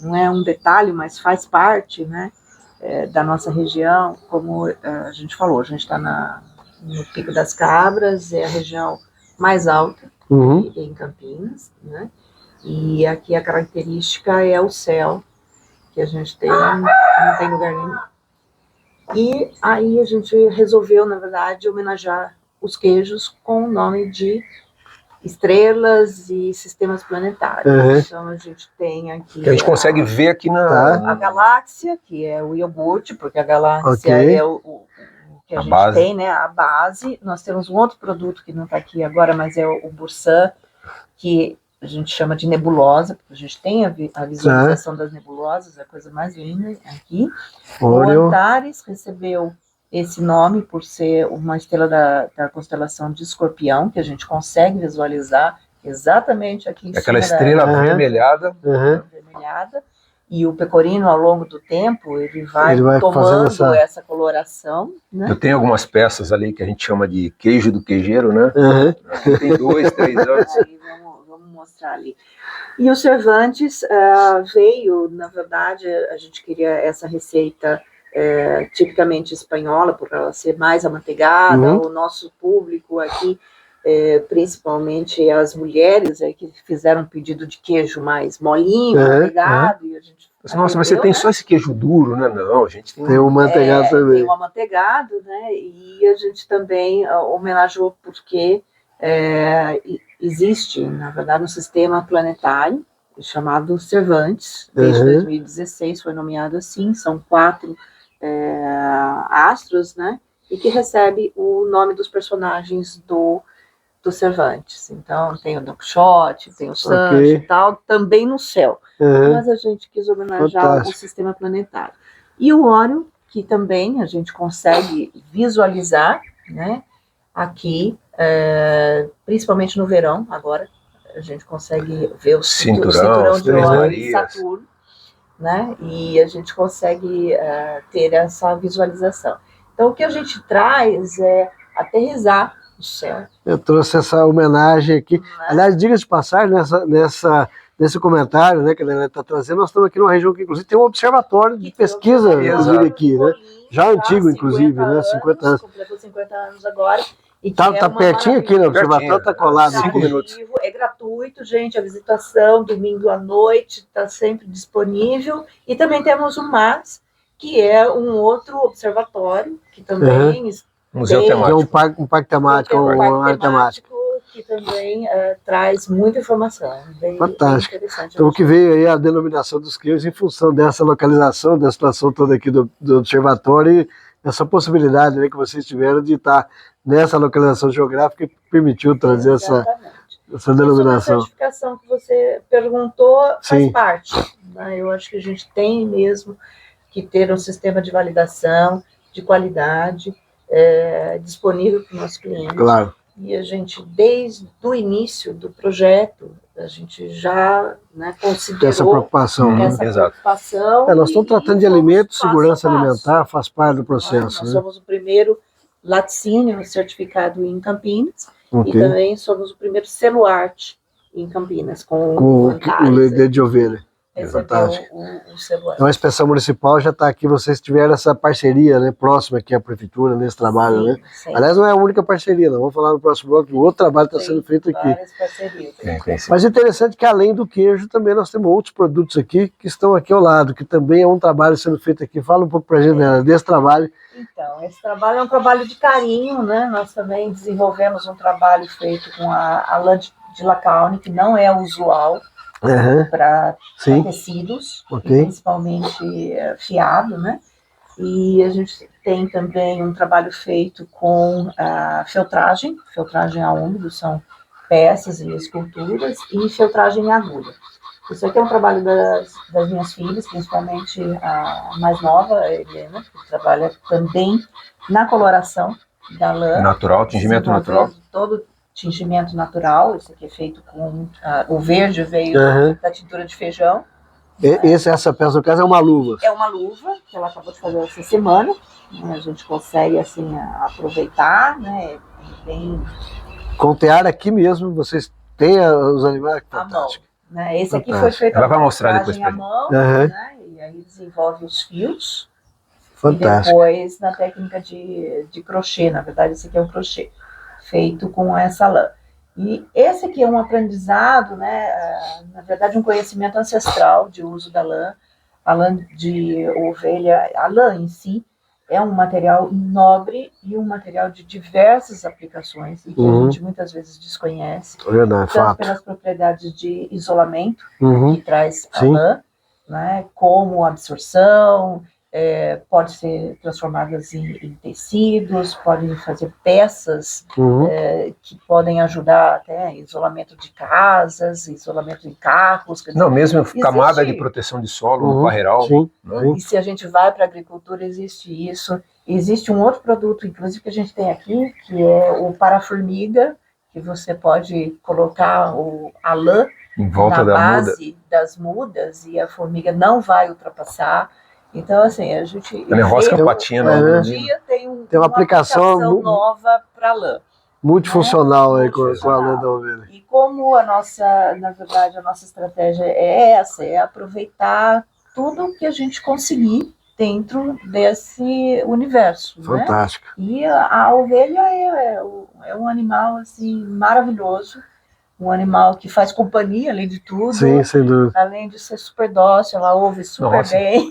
não é um detalhe, mas faz parte, né, da nossa região, como a gente falou, a gente está no Pico das Cabras, é a região mais alta Uhum. em Campinas, né, e aqui a característica é o céu, que a gente tem, não tem lugar nenhum. E aí a gente resolveu, na verdade, homenagear os queijos com o nome de estrelas e sistemas planetários. Uhum. Então a gente tem aqui Que a gente consegue ver aqui a galáxia, que é o iogurte, porque a galáxia Ok. é o que a gente base. tem, né? A base. Nós temos um outro produto que não está aqui agora, mas é o Bursan, que a gente chama de nebulosa, porque a gente tem a visualização das nebulosas, a coisa mais linda aqui. Orion. O Antares recebeu esse nome por ser uma estrela da constelação de Escorpião, que a gente consegue visualizar exatamente aqui em aquela cima estrela Uhum. avermelhada. Uhum. avermelhada. E o pecorino, ao longo do tempo, ele vai fazendo tomando essa coloração, né? Eu tenho algumas peças ali que a gente chama de queijo do queijeiro, né? Uhum. Aqui tem 2, 3 anos. Aí vamos mostrar ali. E o Cervantes veio, na verdade, a gente queria essa receita tipicamente espanhola, por ela ser mais amanteigada. Uhum. O nosso público aqui, principalmente as mulheres, que fizeram um pedido de queijo mais molinho, amanteigado, e a gente Nossa, mas você tem só esse queijo duro, né? Não, a gente tem um manteigado também. Tem um amanteigado, né? E a gente também homenageou porque existe, na verdade, um sistema planetário chamado Cervantes, desde 2016 foi nomeado assim, são 4 astros, né? E que recebe o nome dos personagens do Cervantes. Então, tem o Don Quixote, tem o Sancho e tal, também no céu. Mas a gente quis homenagear o sistema planetário. E o Orion, que também a gente consegue visualizar, né? Aqui, principalmente no verão, agora, a gente consegue ver o cinturão de Orion e Saturno, né? E a gente consegue ter essa visualização. Então, o que a gente traz é aterrissar o céu. Eu trouxe essa homenagem aqui. Aliás, diga de passagem, nesse comentário, né, que a Helena está trazendo, nós estamos aqui numa região que, inclusive, tem um observatório de pesquisa, inclusive, aqui, né? Já antigo, inclusive, né? 50 anos. Completou 50 anos agora. Tá pertinho aqui, né? O observatório está colado. 5 minutos. É gratuito, gente, a visitação, domingo à noite, está sempre disponível. E também temos o MAS, que é um outro observatório, que também... Museu temático. Um parque temático, uma área temática. Que também traz muita informação. Fantástico. Então, o que veio aí a denominação dos queijos em função dessa localização, da situação toda aqui do observatório e essa possibilidade, né, que vocês tiveram de estar nessa localização geográfica que permitiu trazer essa denominação. A certificação que você perguntou faz parte. Né? Eu acho que a gente tem mesmo que ter um sistema de validação de qualidade disponível para o nosso cliente. Claro. E a gente, desde o início do projeto, a gente já considerou essa preocupação. Nós estamos tratando de alimentos, segurança alimentar, faz parte do processo. Nós somos o primeiro laticínio certificado em Campinas e também somos o primeiro Celuarte em Campinas, com o leite de ovelha. Fantástico. Então a inspeção municipal já está aqui, vocês tiveram essa parceria, né, próxima aqui à prefeitura nesse trabalho, né? Sim. Aliás, não é a única parceria, não. Vamos falar no próximo bloco que o outro trabalho está sendo feito aqui. Mas interessante que além do queijo também nós temos outros produtos aqui que estão aqui ao lado, que também é um trabalho sendo feito aqui. Fala um pouco para a gente, né, desse trabalho. Então, esse trabalho é um trabalho de carinho, né? Nós também desenvolvemos um trabalho feito com a lã de Lacaune, que não é usual para tecidos, principalmente fiado, né? E a gente tem também um trabalho feito com feltragem a úmido, são peças e esculturas, e feltragem em agulha. Isso aqui é um trabalho das minhas filhas, principalmente a mais nova, a Helena, que trabalha também na coloração da lã. Natural, tingimento natural. Todo tingimento natural, isso aqui é feito com... o verde veio da tintura de feijão. Essa peça, no caso, é uma luva. É uma luva, que ela acabou de fazer essa semana. Né, a gente consegue, assim, aproveitar, né? Bem... Com tear aqui mesmo, vocês têm os animais? Fantástico. Né? Esse aqui foi feito ela vai mostrar depois à mão, né? E aí desenvolve os fios. Fantástico. E depois na técnica de crochê, na verdade esse aqui é um crochê, feito com essa lã. E esse aqui é um aprendizado, né? Na verdade um conhecimento ancestral de uso da lã. A lã de ovelha, a lã em si, é um material nobre e um material de diversas aplicações e que a gente muitas vezes desconhece. Verdade, Tanto fato. pelas propriedades de isolamento Uhum. que traz a Sim. lã, né, como absorção, pode ser transformadas em tecidos, podem fazer peças Uhum. que podem ajudar até em isolamento de casas, isolamento em carros. Quer dizer, Não, mesmo camada existe- de proteção de solo no Uhum. parreiral. Sim, Né? sim. E se a gente vai para a agricultura, existe isso. Existe um outro produto, inclusive, que a gente tem aqui, que é o paraformiga, que você pode colocar a lã Em volta na da muda. base das mudas e a formiga não vai ultrapassar. Então, assim, a gente Ela enrosca vê a patinha É, no né? todo dia tem Tem uma aplicação nova para lã. Multifuncional aí com a Multifuncional. lã da ovelha. E como na verdade, a nossa estratégia é essa, é aproveitar tudo que a gente conseguir dentro desse universo, né? Fantástico. E a ovelha é um animal, assim, maravilhoso, um animal que faz companhia, além de tudo. Sim, sem dúvida. Além de ser super dócil, ela ouve super Nossa. bem.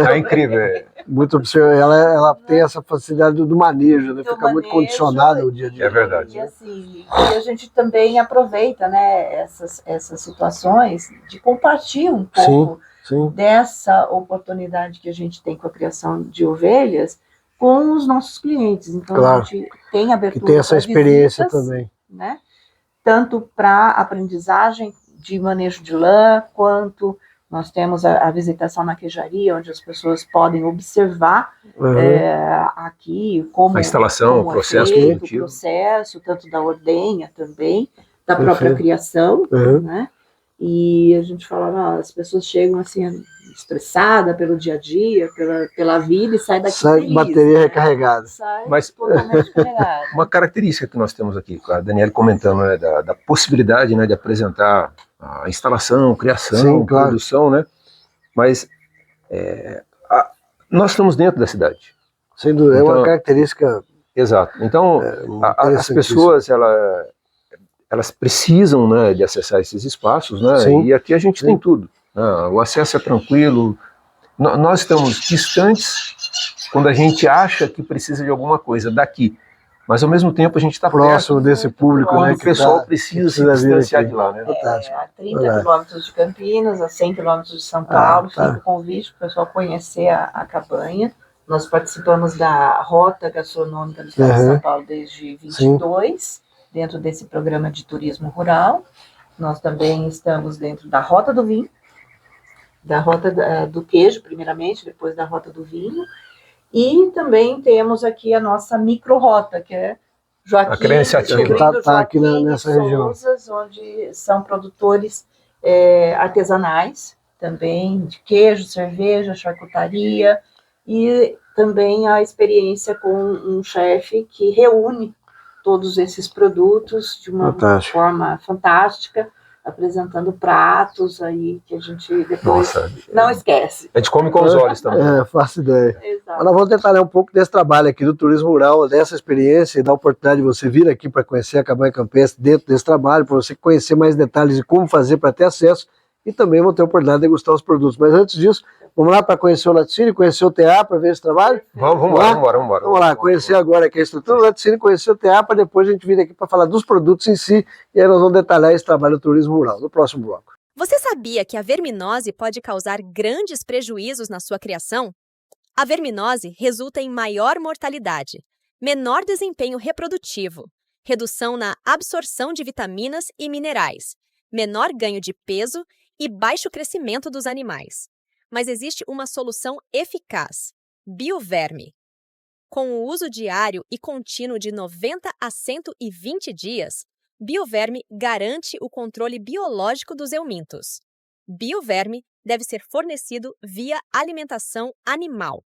É incrível. Muito observador. Ela tem essa facilidade do manejo, né? Do Fica muito manejo condicionada o dia a dia. É verdade. E assim, e a gente também aproveita, né, essas situações de compartilhar um pouco Sim. dessa oportunidade que a gente tem com a criação de ovelhas com os nossos clientes. Então, Claro. a gente tem abertura Que tem essa para experiência visitas, também. né? Tanto para aprendizagem de manejo de lã, quanto nós temos a visitação na queijaria, onde as pessoas podem observar aqui como A instalação, como o processo é feito, produtivo. o processo, tanto da ordenha também, da Perfeito. própria criação, Uhum. né? E a gente fala, as pessoas chegam assim estressadas pelo dia a dia, pela vida e saem daqui Sai feliz, bateria né? recarregada. Sai Mas- totalmente carregada. Uma característica que nós temos aqui, a Daniela comentando, né, da possibilidade, né, de apresentar a instalação, criação, Sim, claro. produção, né? Mas nós estamos dentro da cidade. Sem dúvida. É uma Então- característica Então, as interessantíssima. pessoas, elas precisam, né, de acessar esses espaços, né? Sim. E aqui a gente Sim. tem tudo. Né? O acesso é tranquilo. Nós estamos distantes quando a gente acha que precisa de alguma coisa daqui. Mas ao mesmo tempo a gente está Próximo desse público, quando né? o pessoal precisa se vir distanciar aqui. de lá, né? Fantástico. A 30 Verdade. quilômetros de Campinas, a 100 quilômetros de São Paulo, tá. fica o convite para o pessoal conhecer a cabanha. Nós participamos da Rota Gastronômica do Estado de São Paulo desde 22, dentro desse programa de turismo rural. Nós também estamos dentro da Rota do Vinho, da Rota do Queijo, primeiramente, depois da Rota do Vinho. E também temos aqui a nossa micro-rota, que é Joaquim, A credenciativa. descobrindo Tá aqui Joaquim nessa e região. Souzas, onde são produtores artesanais, também de queijo, cerveja, charcutaria, e também a experiência com um chefe que reúne todos esses produtos de uma Fantástico. forma fantástica, apresentando pratos aí que a gente depois Nossa, não esquece. a gente come com os olhos também. Faço ideia. Exato. Mas nós vamos detalhar um pouco desse trabalho aqui do turismo rural, dessa experiência e da oportunidade de você vir aqui para conhecer a cabanha campestre dentro desse trabalho, para você conhecer mais detalhes de como fazer para ter acesso e também vão ter a oportunidade de degustar os produtos. Mas antes disso, vamos lá para conhecer o laticínio, conhecer o TA para ver esse trabalho? Vamos embora. Vamos lá, conhecer agora aqui a estrutura do laticínio, conhecer o TA, para depois a gente vir aqui para falar dos produtos em si e aí nós vamos detalhar esse trabalho do turismo rural no próximo bloco. Você sabia que a verminose pode causar grandes prejuízos na sua criação? A verminose resulta em maior mortalidade, menor desempenho reprodutivo, redução na absorção de vitaminas e minerais, menor ganho de peso e baixo crescimento dos animais. Mas existe uma solução eficaz: bioverme. Com o uso diário e contínuo de 90 a 120 dias, bioverme garante o controle biológico dos eumintos. Bioverme deve ser fornecido via alimentação animal.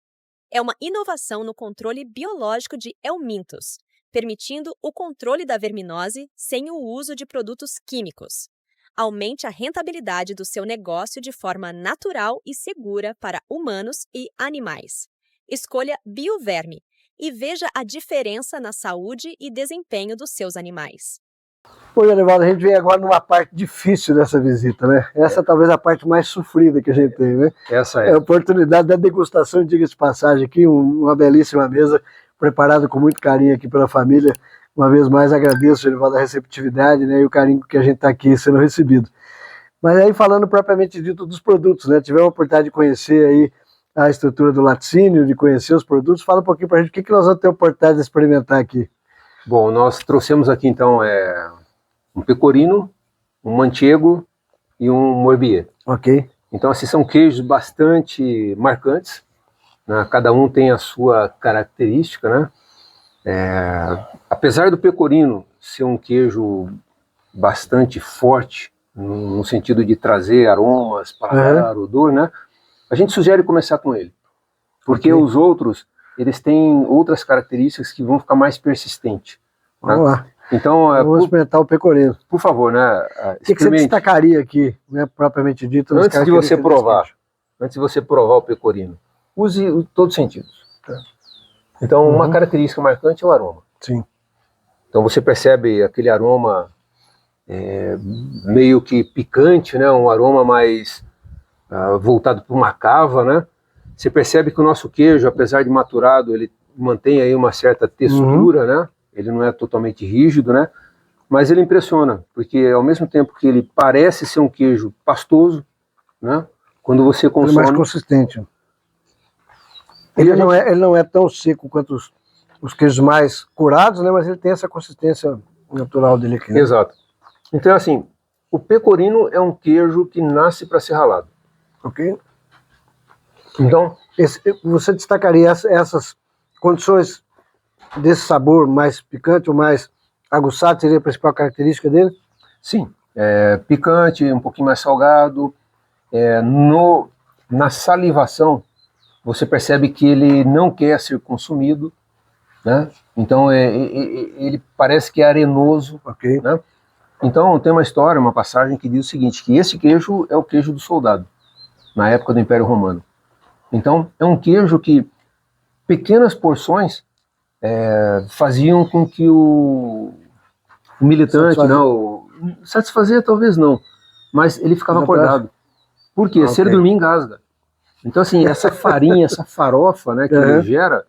É uma inovação no controle biológico de eumintos, permitindo o controle da verminose sem o uso de produtos químicos. Aumente a rentabilidade do seu negócio de forma natural e segura para humanos e animais. Escolha Bioverme e veja a diferença na saúde e desempenho dos seus animais. Pô, Genivaldo, a gente vem agora numa parte difícil dessa visita, né? Essa talvez a parte mais sofrida que a gente tem, né? Essa É a oportunidade da degustação, diga-se de passagem aqui, uma belíssima mesa preparada com muito carinho aqui pela família. Uma vez mais agradeço, Genivaldo, a receptividade, né, e o carinho que a gente está aqui sendo recebido. Mas aí falando propriamente dito dos produtos, né? Tivemos a oportunidade de conhecer aí a estrutura do laticínio, de conhecer os produtos. Fala um pouquinho para a gente o que nós vamos ter a oportunidade de experimentar aqui. Bom, nós trouxemos aqui então um pecorino, um manchego e um morbier. Ok. Então, assim, são queijos bastante marcantes, né? Cada um tem a sua característica, né? Apesar do pecorino ser um queijo bastante forte, no sentido de trazer aromas, paladar, odor, né? A gente sugere começar com ele, porque os outros, eles têm outras características que vão ficar mais persistentes. Né? Vamos lá. Então, vamos experimentar o pecorino. Por favor, né? O que você destacaria aqui, né, propriamente dito? Antes de você provar o pecorino, use todos os sentidos. Tá? Então, uma característica marcante é o aroma. Sim. Então, você percebe aquele aroma meio que picante, né? Um aroma mais voltado para uma cava, né? Você percebe que o nosso queijo, apesar de maturado, ele mantém aí uma certa textura, né? Ele não é totalmente rígido, né? Mas ele impressiona, porque ao mesmo tempo que ele parece ser um queijo pastoso, né? Quando você consome... Ele é mais consistente. Ele não é tão seco quanto os queijos mais curados, né? Mas ele tem essa consistência natural dele aqui. Né? Exato. Então, assim, o pecorino é um queijo que nasce para ser ralado. Ok. Então, você destacaria essas condições desse sabor mais picante ou mais aguçado, seria a principal característica dele? Sim, picante, um pouquinho mais salgado. Na salivação, você percebe que ele não quer ser consumido, né? Então ele parece que é arenoso, ok, né? Então tem uma história, uma passagem que diz o seguinte, que esse queijo é o queijo do soldado, na época do Império Romano. Então é um queijo que pequenas porções faziam com que o militante, satisfazer talvez não, mas ele ficava acordado. Por quê? Se ele dormir, engasga. Então, assim, essa farinha, essa farofa, né, que ele gera,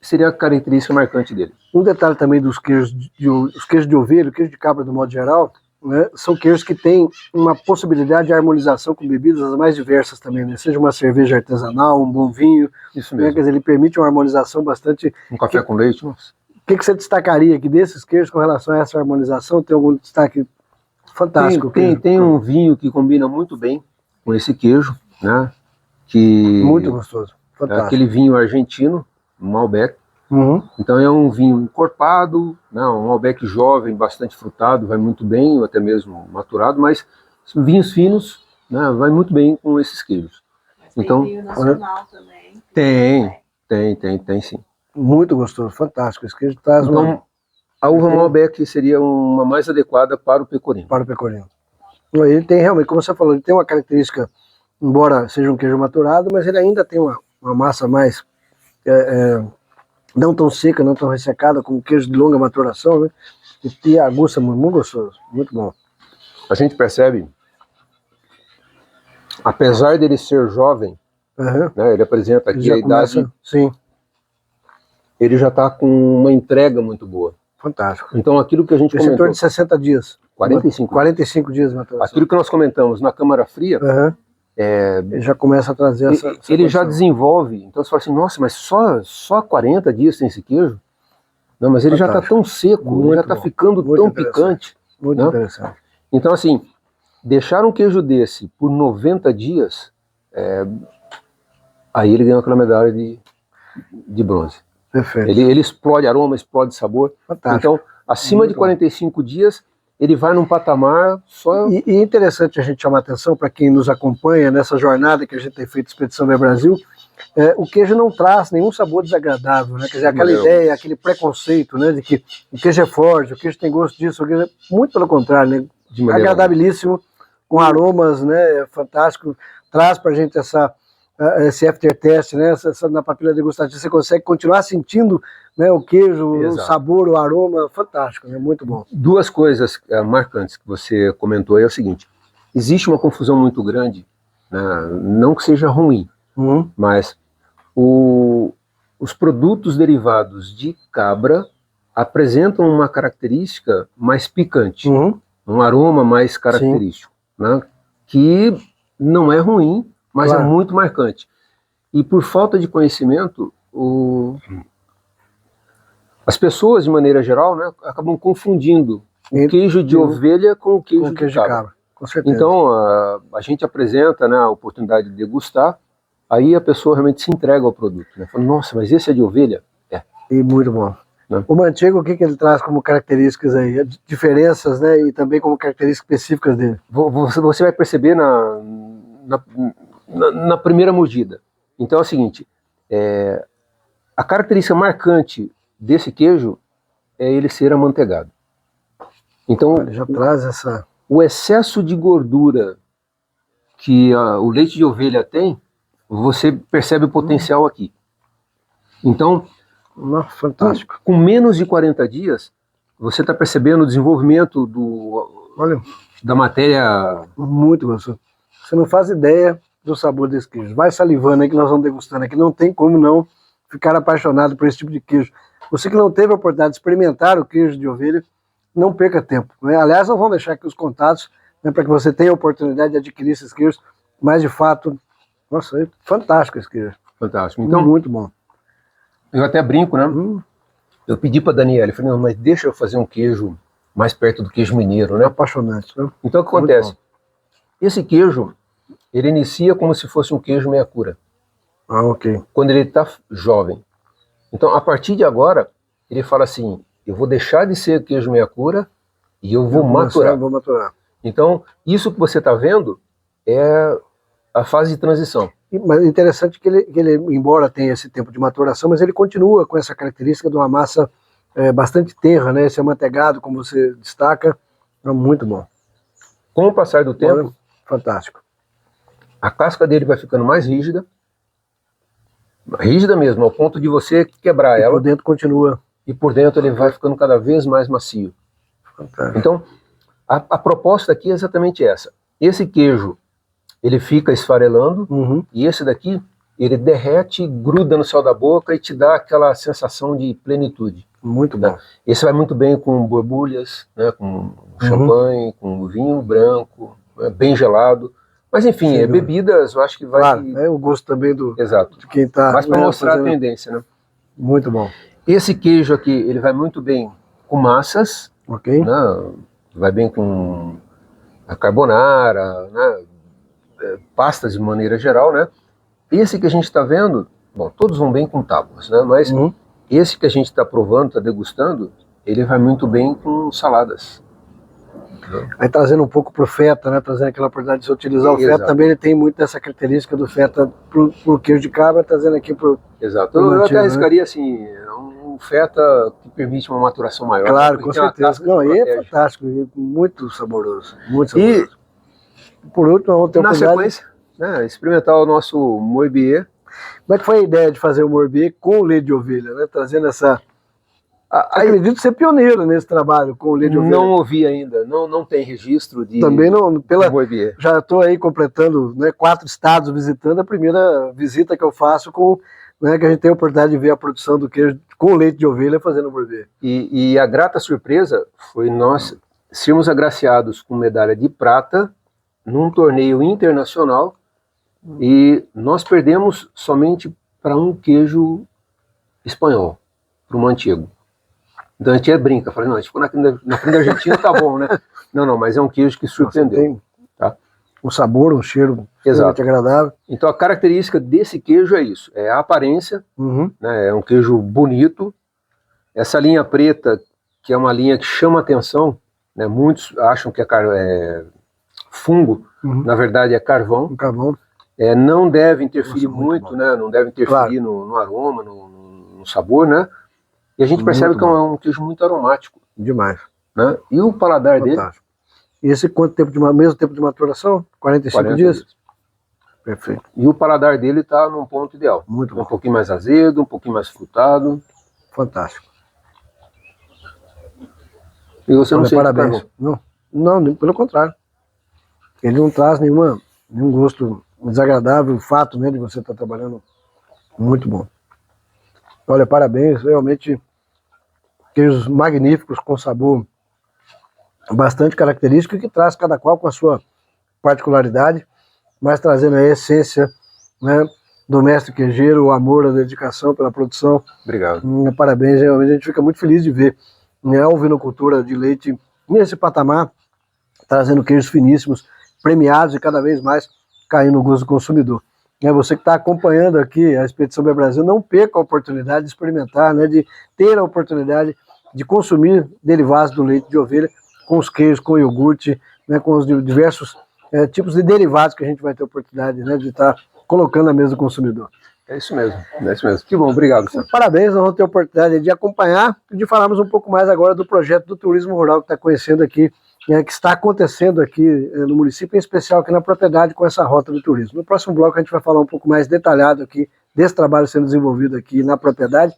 seria a característica marcante dele. Um detalhe também dos queijos de ovelha, o queijo de cabra, do modo geral, né, são queijos que têm uma possibilidade de harmonização com bebidas as mais diversas também, né? Seja uma cerveja artesanal, um bom vinho. Isso mesmo. Né, quer dizer, ele permite uma harmonização bastante... Um café com leite, nossa. O que você destacaria aqui desses queijos com relação a essa harmonização? Tem algum destaque fantástico? Tem um vinho que combina muito bem com esse queijo, né? Muito gostoso, fantástico. É aquele vinho argentino, um Malbec. Então é um vinho encorpado, né? Um Malbec jovem, bastante frutado, vai muito bem, ou até mesmo maturado, mas vinhos finos, né? Vai muito bem com esses queijos. Mas então, tem vinho nacional também. Tem sim. Muito gostoso, fantástico. Esse queijo traz a uva Malbec seria uma mais adequada para o pecorino. Para o pecorino. Ele tem realmente, como você falou, ele tem uma característica, embora seja um queijo maturado, mas ele ainda tem uma massa mais não tão seca, não tão ressecada, como queijo de longa maturação, né? E aguça muito gostoso, muito bom. A gente percebe, apesar dele ser jovem, né, ele apresenta aqui a idade, sim. Ele já está com uma entrega muito boa. Fantástico. Então aquilo que a gente comentou... Em torno de 60 dias. 45 dias de maturação. Aquilo que nós comentamos na câmara fria... Ele já começa a trazer essa ele já desenvolve. Então você fala assim, nossa, mas só 40 dias tem esse queijo? Não, mas ele já está tão seco, ele já está ficando tão picante. Muito interessante. Então assim, deixar um queijo desse por 90 dias, aí ele ganha aquela medalha de bronze. Perfeito. Ele explode aroma, explode sabor. Fantástico. Então, acima de 45 dias, ele vai num patamar só... E é interessante a gente chamar a atenção para quem nos acompanha nessa jornada que a gente tem feito Expedição Bem Brasil, o queijo não traz nenhum sabor desagradável, né? Quer dizer, aquela ideia, aquele preconceito, né, de que o queijo é forte, o queijo tem gosto disso, o queijo muito pelo contrário, né? Agradabilíssimo, com aromas, né, fantástico, traz para a gente esse aftertaste, né? Na papila degustativa, você consegue continuar sentindo, né, o queijo, Exato. o sabor, o aroma, fantástico, né? Muito bom. Duas coisas marcantes que você comentou aí é o seguinte: existe uma confusão muito grande, né, não que seja ruim, mas os produtos derivados de cabra apresentam uma característica mais picante, um aroma mais característico, né, que não é ruim, mas Claro. é muito marcante. E por falta de conhecimento, as pessoas, de maneira geral, né, acabam confundindo o queijo de ovelha com o queijo, de cabra. Com certeza. Então, a gente apresenta, né, a oportunidade de degustar, aí a pessoa realmente se entrega ao produto. Né? Fala, nossa, mas esse é de ovelha? É. E muito bom. Né? O Manchego, o que ele traz como características aí? Diferenças, né? E também como características específicas dele. Você vai perceber na primeira mordida. Então é o seguinte, a característica marcante desse queijo é ele ser amanteigado. Então, Ele já traz essa... o excesso de gordura que o leite de ovelha tem, você percebe o potencial aqui. Então, fantástico. com menos de 40 dias, você está percebendo o desenvolvimento Olha, da matéria. muito gostoso. Você não faz ideia do sabor desse queijo. Vai salivando aí que nós vamos degustando aqui. Não tem como não ficar apaixonado por esse tipo de queijo. Você que não teve a oportunidade de experimentar o queijo de ovelha, não perca tempo. Né? Aliás, nós vamos deixar aqui os contatos, né, para que você tenha a oportunidade de adquirir esses queijos. Mas, de fato, nossa, é fantástico esse queijo. Fantástico. Então, muito bom. Eu até brinco, né? Eu pedi para a Daniela, falei, não, mas deixa eu fazer um queijo mais perto do queijo mineiro, né? Apaixonante. Né? Então o que acontece? Esse queijo, ele inicia como se fosse um queijo meia cura. Ok. Quando ele está jovem. Então, a partir de agora, ele fala assim, eu vou deixar de ser queijo meia cura e eu vou maturar. Vou maturar. Então, isso que você está vendo é a fase de transição. Mas interessante que ele, embora tenha esse tempo de maturação, mas ele continua com essa característica de uma massa bastante tenra, né? Esse amanteigado, como você destaca, é muito bom. Com o passar do tempo, fantástico. A casca dele vai ficando mais rígida mesmo, ao ponto de você quebrar ela. Por dentro continua. E por dentro ele vai ficando cada vez mais macio. Fantástico. Então, a proposta aqui é exatamente essa. Esse queijo, ele fica esfarelando, e esse daqui, ele derrete, gruda no céu da boca e te dá aquela sensação de plenitude. Muito bom. Né? Esse vai muito bem com borbulhas, né, com champanhe, com vinho branco, né, bem gelado. Mas enfim, bebidas, eu acho que vai... Claro, é o gosto também Exato. de quem está... Mas para mostrar a tendência, né? Muito bom. Esse queijo aqui, ele vai muito bem com massas, ok? Né? Vai bem com a carbonara, né? Pastas de maneira geral, né? Esse que a gente está vendo, bom, todos vão bem com tábuas, né? Mas esse que a gente está provando, está degustando, ele vai muito bem com saladas. Aí trazendo um pouco para o feta, né? Trazendo aquela oportunidade de se utilizar o feta, também ele tem muito dessa característica do feta pro queijo de cabra, trazendo aqui pro... Exato. Eu até arriscaria, assim, um feta que permite uma maturação maior. Claro, com certeza. Não, e é fantástico, muito saboroso, muito saboroso. E, por último, vamos ter na sequência, né, experimentar o nosso morbier. Como é que foi a ideia de fazer o morbier com o leite de ovelha, né? Trazendo essa... Acredito ser pioneiro nesse trabalho com o leite de ovelha. Não ouvi ainda, não tem registro de também não, morbier. Já estou aí completando, né, 4 estados visitando, a primeira visita que eu faço com, né, que a gente tem a oportunidade de ver a produção do queijo com leite de ovelha fazendo morbier. E a grata surpresa foi nós sermos agraciados com medalha de prata num torneio internacional e nós perdemos somente para um queijo espanhol, para o manchego. Então a gente brinca, fala, não, a gente ficou na frente da Argentina, tá bom, né? Não, mas é um queijo que surpreendeu. Tem tá? um sabor, um cheiro extremamente agradável. Então a característica desse queijo é isso, é a aparência, né? É um queijo bonito. Essa linha preta, que é uma linha que chama atenção, né? Muitos acham que é fungo, na verdade é carvão. Carvão. Não deve interferir muito, né? Não deve interferir no aroma, no sabor, né? E a gente percebe que é um queijo muito aromático. Demais. Né? E o paladar dele... E esse quanto tempo mesmo tempo de maturação? 45 dias? Perfeito. E o paladar dele está num ponto ideal. Muito Um bom. pouquinho mais azedo, um pouquinho mais frutado. Fantástico. E você não Olha, sente parabéns. carvão. Não, pelo contrário. Ele não traz nenhum gosto desagradável, o fato, né, de você estar trabalhando muito bom. Olha, parabéns, realmente queijos magníficos, com sabor bastante característico, que traz cada qual com a sua particularidade, mas trazendo a essência, né, do mestre queijeiro, o amor, a dedicação pela produção. Obrigado. Parabéns, realmente a gente fica muito feliz de ver, né, a ovinocultura de leite nesse patamar, trazendo queijos finíssimos, premiados e cada vez mais caindo no gosto do consumidor. Você que está acompanhando aqui a Expedição Bem Brasil, não perca a oportunidade de experimentar, né, de ter a oportunidade de consumir derivados do leite de ovelha, com os queijos, com o iogurte, né, com os diversos tipos de derivados que a gente vai ter a oportunidade, né, de estar colocando na mesa do consumidor. É isso mesmo, é isso mesmo. Que bom, obrigado, senhor. Parabéns, nós vamos ter a oportunidade de acompanhar e de falarmos um pouco mais agora do projeto do turismo rural que está conhecendo aqui, que está acontecendo aqui no município, em especial aqui na propriedade com essa rota do turismo. No próximo bloco a gente vai falar um pouco mais detalhado aqui desse trabalho sendo desenvolvido aqui na propriedade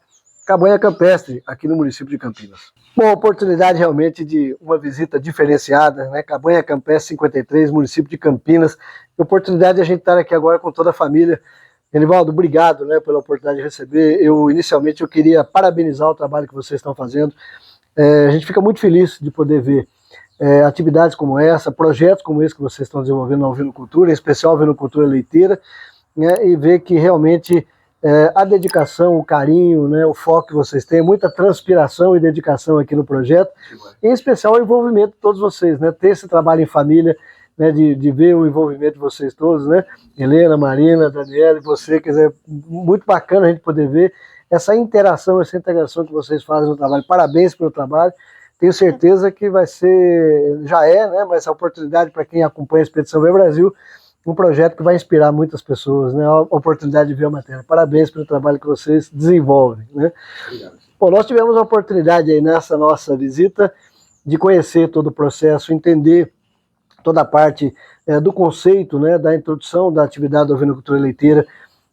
Cabanha Campestre, aqui no município de Campinas. Bom, oportunidade realmente de uma visita diferenciada, né? Cabanha Campestre 53, município de Campinas. Oportunidade de a gente estar aqui agora com toda a família. Genivaldo, obrigado, né, pela oportunidade de receber. Inicialmente eu queria parabenizar o trabalho que vocês estão fazendo. A gente fica muito feliz de poder ver atividades como essa, projetos como esse que vocês estão desenvolvendo na ovinocultura, em especial a ovinocultura leiteira, né, e ver que realmente a dedicação, o carinho, né, o foco que vocês têm, muita transpiração e dedicação aqui no projeto, em especial o envolvimento de todos vocês, né, ter esse trabalho em família, né, de ver o envolvimento de vocês todos, né, Helena, Marina, Daniela e você, quer dizer, muito bacana a gente poder ver essa interação, essa integração que vocês fazem no trabalho. Parabéns pelo trabalho. Tenho certeza que vai ser, já é, né, mas a oportunidade para quem acompanha a Expedição Bem Brasil, um projeto que vai inspirar muitas pessoas, né, a oportunidade de ver a matéria. Parabéns pelo trabalho que vocês desenvolvem, né. Obrigado. Bom, nós tivemos a oportunidade aí nessa nossa visita de conhecer todo o processo, entender toda a parte do conceito, né, da introdução da atividade da ovinocultura leiteira,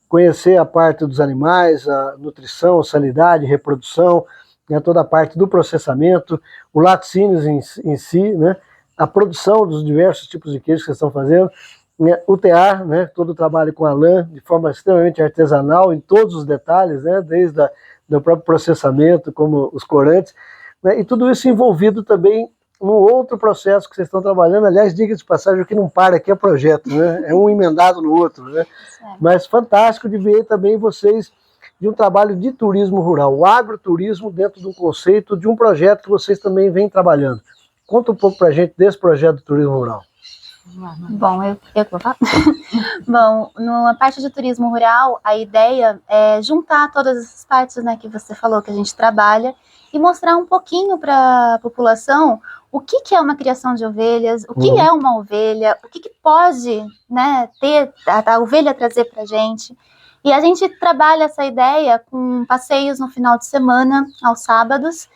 conhecer a parte dos animais, a nutrição, sanidade, reprodução, né, toda a parte do processamento, o laticínios em si, né, a produção dos diversos tipos de queijos que vocês estão fazendo, né, o tear, né, todo o trabalho com a lã, de forma extremamente artesanal, em todos os detalhes, né, desde do próprio processamento, como os corantes, né, e tudo isso envolvido também num outro processo que vocês estão trabalhando. Aliás, diga de passagem, o que não para aqui é projeto, né? É um emendado no outro, né? Mas fantástico de ver também vocês de um trabalho de turismo rural, o agroturismo dentro do conceito de um projeto que vocês também vêm trabalhando. Conta um pouco pra gente desse projeto de turismo rural. Bom, eu que vou falar. Bom, na parte de turismo rural, a ideia é juntar todas essas partes, né, que você falou que a gente trabalha e mostrar um pouquinho para a população o que é uma criação de ovelhas, o que é uma ovelha, o que pode, né, ter a ovelha trazer para a gente. E a gente trabalha essa ideia com passeios no final de semana, aos sábados,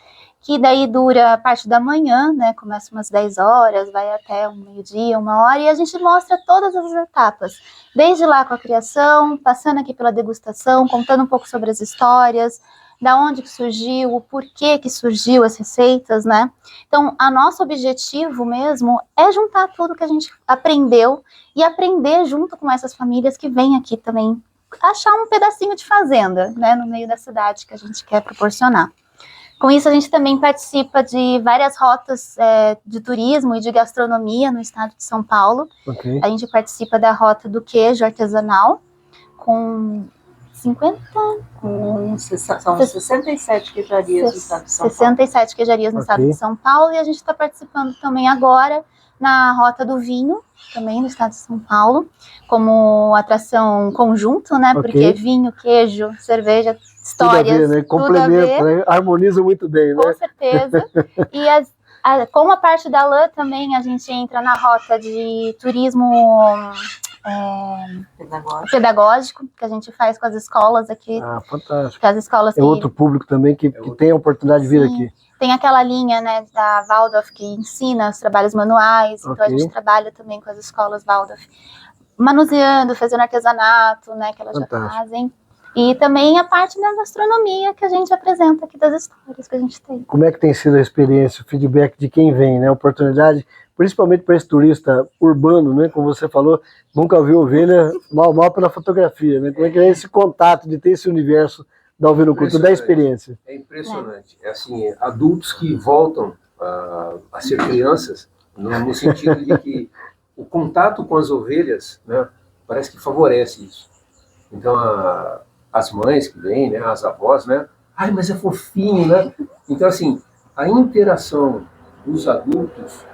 que daí dura a parte da manhã, né, começa umas 10 horas, vai até um meio-dia, 1 hora, e a gente mostra todas as etapas, desde lá com a criação, passando aqui pela degustação, contando um pouco sobre as histórias, da onde que surgiu, o porquê que surgiu as receitas, né? Então, o nosso objetivo mesmo é juntar tudo que a gente aprendeu e aprender junto com essas famílias que vêm aqui também achar um pedacinho de fazenda, né, no meio da cidade que a gente quer proporcionar. Com isso, a gente também participa de várias rotas de turismo e de gastronomia no estado de São Paulo. Okay. A gente participa da rota do queijo artesanal, com 50... São 67 queijarias no estado de São Paulo. 67 queijarias no estado de São Paulo, e a gente está participando também agora na Rota do Vinho, também no estado de São Paulo, como atração conjunto, né? Porque vinho, queijo, cerveja, histórias, tudo a ver, né? Complementa, né? Harmoniza muito bem, né? Com certeza. E com a parte da lã também a gente entra na rota de turismo pedagógico, que a gente faz com as escolas aqui. Ah, fantástico. Com as escolas outro público também que tem a oportunidade de vir aqui. Tem aquela linha, né, da Waldorf que ensina os trabalhos manuais, então a gente trabalha também com as escolas Waldorf. manuseando, fazendo artesanato, né, que elas já Fantástico. fazem. E também a parte da gastronomia que a gente apresenta aqui, das histórias que a gente tem. Como é que tem sido a experiência, o feedback de quem vem, né? Oportunidade, principalmente para esse turista urbano, né? Como você falou, nunca viu ovelha, mal pela fotografia, né? Como é que é esse contato de ter esse universo da ovinocultura, da experiência? É impressionante. É assim, adultos que voltam a ser crianças, no sentido de que o contato com as ovelhas, né, parece que favorece isso. Então, as mães que vêm, né, as avós, né, ai, mas é fofinho, né? Então, assim, a interação dos adultos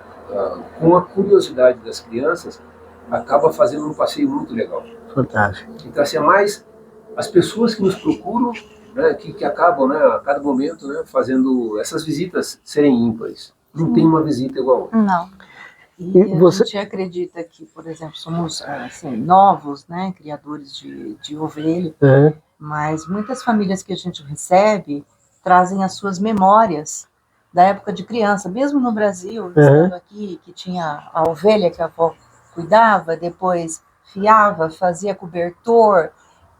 com a curiosidade das crianças acaba fazendo um passeio muito legal. Fantástico. Então, assim, é mais as pessoas que nos procuram, né, que acabam, né, a cada momento, né, fazendo essas visitas serem ímpares. Não tem uma visita igual a outra. Não. E E você- a gente acredita que, por exemplo, somos assim, novos, né, criadores de ovelha, É, mas muitas famílias que a gente recebe trazem as suas memórias da época de criança, mesmo no Brasil, estando aqui, que tinha a ovelha que a avó cuidava, depois fiava, fazia cobertor,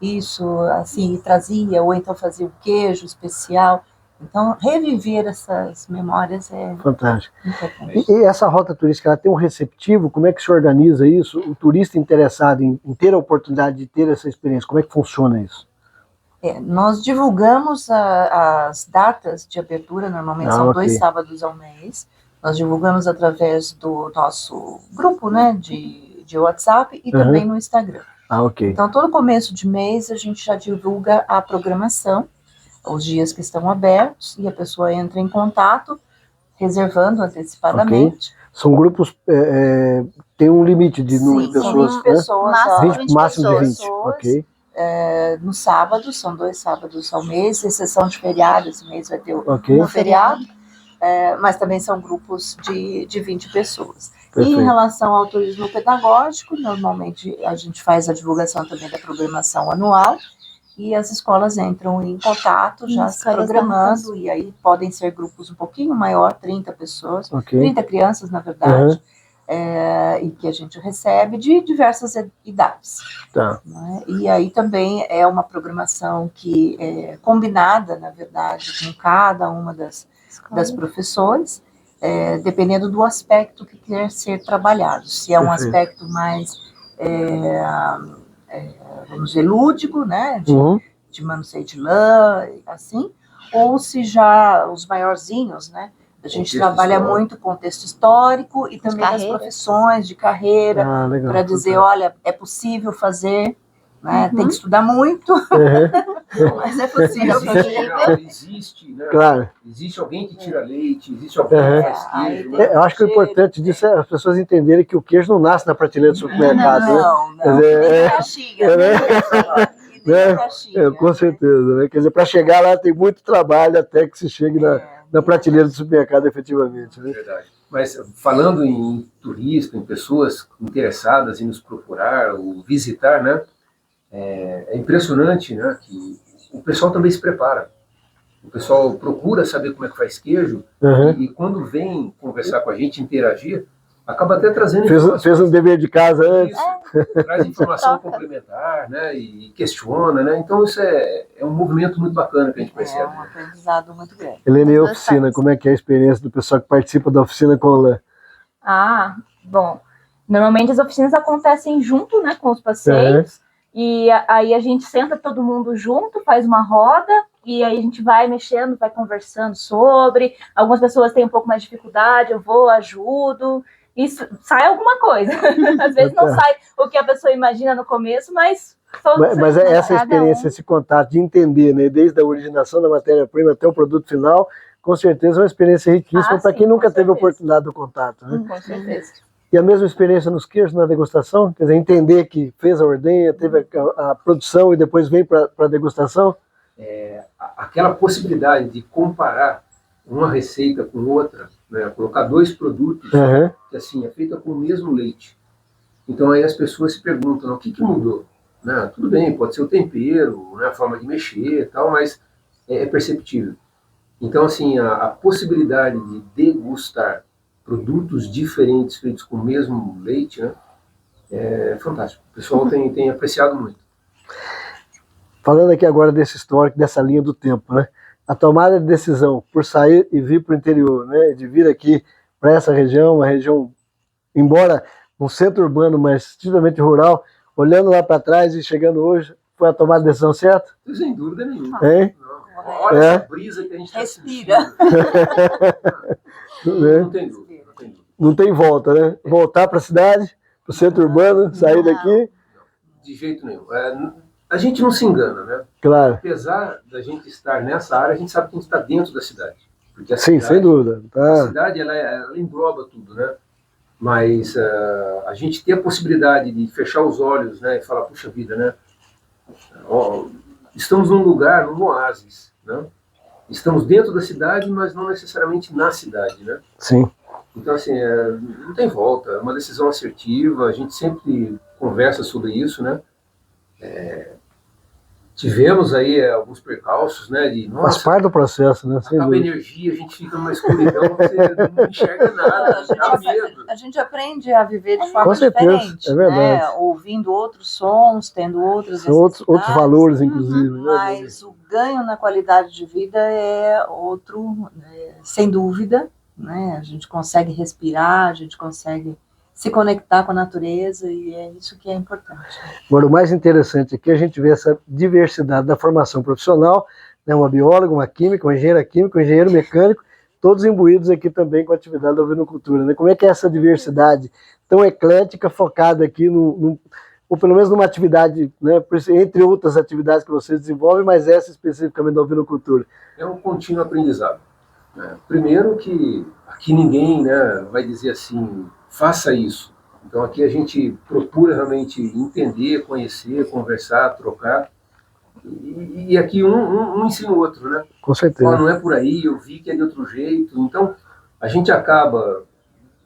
isso, assim, e trazia, ou então fazia o queijo especial. Então, reviver essas memórias é fantástico. importante. E essa rota turística, ela tem um receptivo? Como é que se organiza isso? O turista interessado em ter a oportunidade de ter essa experiência, como é que funciona isso? Nós divulgamos as datas de abertura, normalmente são ok. 2 sábados ao mês. Nós divulgamos através do nosso grupo, né, de WhatsApp e também no Instagram. Ok. Então, todo começo de mês a gente já divulga a programação, os dias que estão abertos, e a pessoa entra em contato, reservando antecipadamente. São grupos, tem um limite de número de Sim, são pessoas, 20 pessoas, Máximo 20, máximo de 20, pessoas. ok. No sábado, são 2 sábados ao mês, exceção de feriado, esse mês vai ter Ok. um feriado, mas também são grupos de 20 pessoas. E Perfeito. em relação ao turismo pedagógico, normalmente a gente faz a divulgação também da programação anual, e as escolas entram em contato, já se Escolhe as programando, datas. e aí podem ser grupos um pouquinho maior, 30 pessoas, Ok. 30 crianças, na verdade, e que a gente recebe de diversas idades. Tá. Né? E aí também é uma programação que é combinada, na verdade, com cada uma das professores, dependendo do aspecto que quer ser trabalhado. Se é um Perfeito. aspecto mais, vamos dizer, lúdico, né, de manuseio de lã, assim, ou se já os maiorzinhos, né, a gente Contexto trabalha histórico. muito contexto histórico e também das carreiras. profissões, de carreira, Ah, legal. para dizer, olha, é possível fazer, né, tem que estudar muito, Uhum. mas é possível fazer. Existe, né? Claro. Existe alguém que tira leite, existe alguém que faz queijo. É, né? Eu acho que o importante disso é as pessoas entenderem que o queijo não nasce na prateleira do supermercado, né? Não, Quer dizer, nem na caixinha, né? nem na caixinha. Com certeza, né? Quer dizer, para chegar lá tem muito trabalho até que se chegue na prateleira do supermercado, efetivamente, né? Verdade. Mas falando em turista, em pessoas interessadas em nos procurar ou visitar, né? É impressionante, né? Que o pessoal também se prepara. O pessoal procura saber como é que faz queijo e quando vem conversar com a gente, interagir, acaba até trazendo Fez um dever de casa antes. Isso, traz informação complementar, né? E questiona, né? Então isso é um movimento muito bacana que a gente É percebe. um aprendizado muito grande. Helena, e a oficina, como é que é a experiência do pessoal que participa da oficina com o Alain? Ah, bom. Normalmente as oficinas acontecem junto, né, com os passeios. E aí a gente senta todo mundo junto, faz uma roda, e aí a gente vai mexendo, vai conversando sobre. Algumas pessoas têm um pouco mais de dificuldade, eu vou, ajudo, e sai alguma coisa. Às vezes não sai o que a pessoa imagina no começo, mas... Mas é essa experiência, esse contato de entender, né, desde a originação da matéria-prima até o produto final, com certeza é uma experiência riquíssima para quem nunca teve a oportunidade do contato, né? Com certeza. E a mesma experiência nos queijos, na degustação? Quer dizer, entender que fez a ordenha, teve a produção e depois vem para a degustação? Aquela possibilidade de comparar uma receita com outra, né, colocar 2 produtos que assim, é feita com o mesmo leite. Então aí as pessoas se perguntam, o que mudou? Né, tudo bem, pode ser o tempero, né, a forma de mexer e tal, mas é perceptível. Então assim, a possibilidade de degustar produtos diferentes feitos com o mesmo leite, né, é fantástico. O pessoal tem apreciado muito. Falando aqui agora desse histórico, dessa linha do tempo, né? A tomada de decisão por sair e vir para o interior, né? De vir aqui para essa região, uma região, embora um centro urbano, mas extremamente rural, olhando lá para trás e chegando hoje, foi a tomada de decisão certa? Sem dúvida nenhuma. Hein? Não. Olha essa brisa que a gente está Respira. Não tem dúvida. Não tem volta, né? Voltar para a cidade, para o centro urbano, sair daqui. De jeito nenhum. A gente não se engana, né? Claro. Apesar da gente estar nessa área, a gente sabe que a gente está dentro da cidade. Porque a Sim, cidade, sem dúvida. A Tá. cidade, ela engloba tudo, né? Mas a gente tem a possibilidade de fechar os olhos, né? E falar, puxa vida, né? Ó, estamos num lugar, num oásis, né? Estamos dentro da cidade, mas não necessariamente na cidade, né? Sim. Então, assim, não tem volta. É uma decisão assertiva, a gente sempre conversa sobre isso, né? Tivemos aí alguns percalços, né? De, Faz nossa, parte do processo, né? Sem acaba a dúvida. energia, a gente fica numa escuridão, você não enxerga nada, dá medo. A gente aprende a viver de forma Com certeza, diferente, é verdade. né? Ouvindo outros sons, tendo outras São outros necessidades. valores, inclusive. Né? Mas o ganho na qualidade de vida é outro, sem dúvida, né? A gente consegue respirar, a gente consegue se conectar com a natureza e é isso que é importante. Agora, o mais interessante aqui é a gente ver essa diversidade da formação profissional, né? Uma bióloga, uma química, um engenheiro químico, um engenheiro mecânico, todos imbuídos aqui também com a atividade da ovinocultura, né? Como é que é essa diversidade tão eclética, focada aqui ou pelo menos numa atividade, né? Entre outras atividades que vocês desenvolvem, mas essa especificamente da ovinocultura? É um contínuo aprendizado, né? Primeiro que aqui ninguém, né, vai dizer assim, faça isso. Então aqui a gente procura realmente entender, conhecer, conversar, trocar. E aqui um ensina o outro, né? Com certeza. Não é por aí, eu vi que é de outro jeito. Então a gente acaba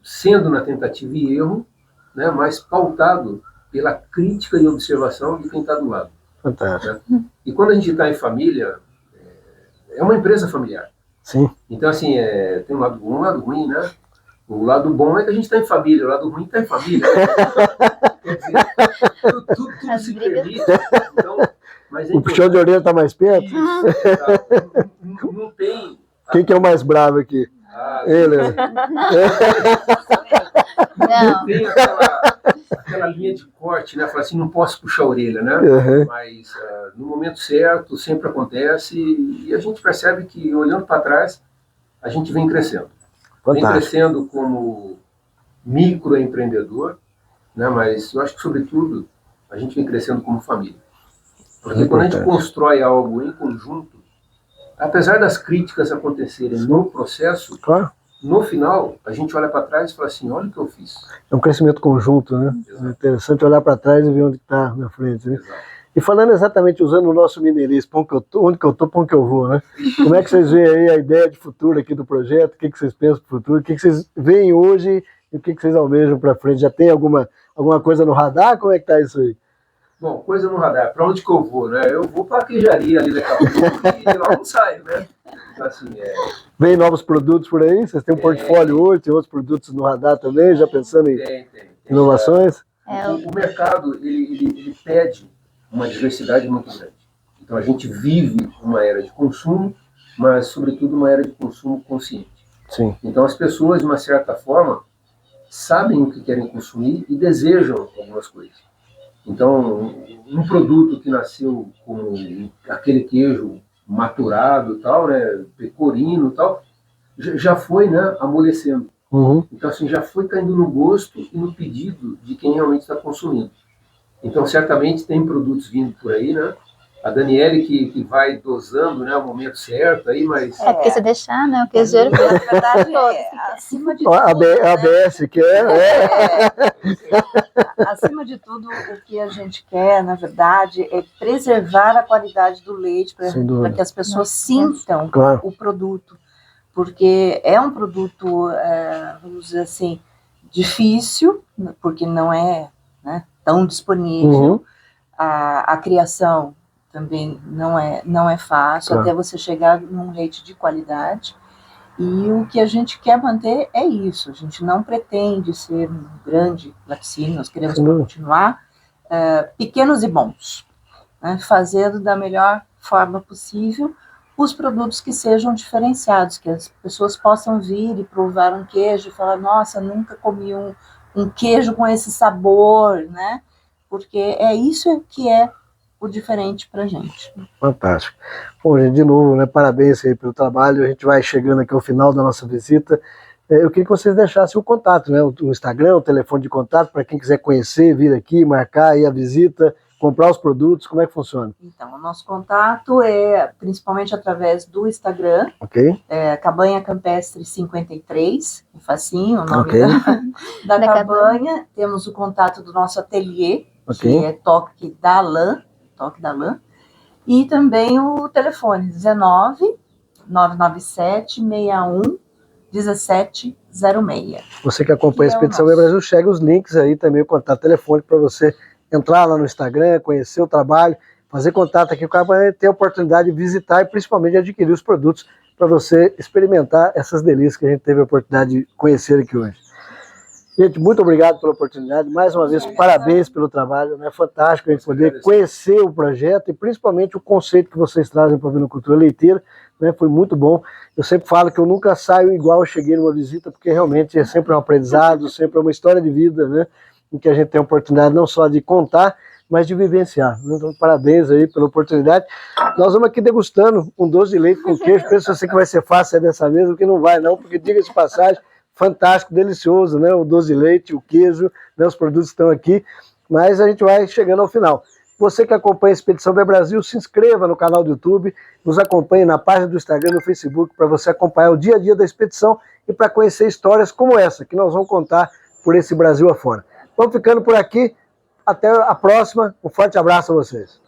sendo na tentativa e erro, né, mas pautado pela crítica e observação de quem está do lado. Fantástico. Né? E quando a gente está em família, é uma empresa familiar. Sim. Então, assim, tem um lado bom e um lado ruim, né? O lado bom é que a gente está em família, o lado ruim está em família. Quer dizer, tudo se permite. Então, mas O puxão de orelha está mais perto? Isso, tá. Não tem... Quem que é o mais bravo aqui? Ele. Não tem aquela linha de corte, né? Falar assim, não posso puxar a orelha, né? Uhum. Mas no momento certo, sempre acontece e a gente percebe que, olhando para trás, a gente vem crescendo. Vem Fantástico. crescendo como microempreendedor, né? Mas eu acho que, sobretudo, a gente vem crescendo como família. Porque quando a gente constrói algo em conjunto, apesar das críticas acontecerem no processo, Claro. no final, a gente olha para trás e fala assim, olha o que eu fiz. É um crescimento conjunto, né? Exato. É interessante olhar para trás e ver onde está na frente, né? Exato. E falando exatamente, usando o nosso mineirês, onde que eu tô, para onde que eu vou, né? Como é que vocês veem aí a ideia de futuro aqui do projeto? O que vocês pensam para o futuro? O que vocês veem hoje e o que vocês almejam para frente? Já tem alguma coisa no radar? Como é que tá isso aí? Bom, coisa no radar. Para onde que eu vou, né? Eu vou para a queijaria ali daqui a pouco e de lá não saio, né? Então, assim, Vem novos produtos por aí? Vocês têm um portfólio hoje, tem outros produtos no radar também, já pensando em tem. inovações? O mercado, ele pede uma diversidade muito grande. Então, a gente vive uma era de consumo, mas, sobretudo, uma era de consumo consciente. Sim. Então, as pessoas, de uma certa forma, sabem o que querem consumir e desejam algumas coisas. Então, um produto que nasceu com aquele queijo maturado, tal, né, pecorino, tal, já foi, né, amolecendo. Uhum. Então, assim, já foi caindo no gosto e no pedido de quem realmente está consumindo. Então, certamente tem produtos vindo por aí, né? A Daniele que vai dosando, né, o momento certo aí, mas... Porque se deixar, né? O queijeiro... Na verdade, acima de tudo... A ABS quer, Acima de tudo, o que a gente quer, na verdade, é preservar a qualidade do leite para que as pessoas sintam Claro. o produto. Porque é um produto, vamos dizer assim, difícil, porque não é, né, tão disponível. Uhum. A criação também não é fácil, Claro. até você chegar num leite de qualidade. E o que a gente quer manter é isso. A gente não pretende ser um grande laticínio, nós queremos continuar pequenos e bons, né, fazendo da melhor forma possível os produtos que sejam diferenciados, que as pessoas possam vir e provar um queijo e falar, nossa, nunca comi um queijo com esse sabor, né? Porque é isso que é o diferente para a gente. Fantástico. Bom, gente, de novo, né, parabéns aí pelo trabalho. A gente vai chegando aqui ao final da nossa visita. Eu queria que vocês deixassem o contato, né, o Instagram, o telefone de contato, para quem quiser conhecer, vir aqui, marcar aí a visita, comprar os produtos, como é que funciona? Então, o nosso contato é principalmente através do Instagram, Cabanha Campestre 53, facinho o nome da cabanha. Temos o contato do nosso ateliê, que é Toque da Lã, e também o telefone 19 997 61 1706. Você que acompanha a Expedição Web Brasil, chega os links aí também, o contato telefônico para você entrar lá no Instagram, conhecer o trabalho, fazer contato aqui com a Cabanha, ter a oportunidade de visitar e principalmente adquirir os produtos para você experimentar essas delícias que a gente teve a oportunidade de conhecer aqui hoje. Gente, muito obrigado pela oportunidade, mais uma vez, parabéns pelo trabalho, é fantástico a gente poder conhecer o projeto e principalmente o conceito que vocês trazem para a vinocultura leiteira, né, foi muito bom. Eu sempre falo que eu nunca saio igual eu cheguei numa visita, porque realmente é sempre um aprendizado, sempre é uma história de vida, né, em que a gente tem a oportunidade não só de contar, mas de vivenciar. Então, parabéns aí pela oportunidade. Nós vamos aqui degustando um doce de leite com queijo. Pensa você que vai ser fácil dessa vez, porque não vai não, porque diga-se de passagem, fantástico, delicioso, né? O doce de leite, o queijo, né? Os produtos estão aqui, mas a gente vai chegando ao final. Você que acompanha a Expedição Web Brasil, se inscreva no canal do YouTube, nos acompanhe na página do Instagram e no Facebook para você acompanhar o dia a dia da expedição e para conhecer histórias como essa, que nós vamos contar por esse Brasil afora. Vamos ficando por aqui. Até a próxima. Um forte abraço a vocês.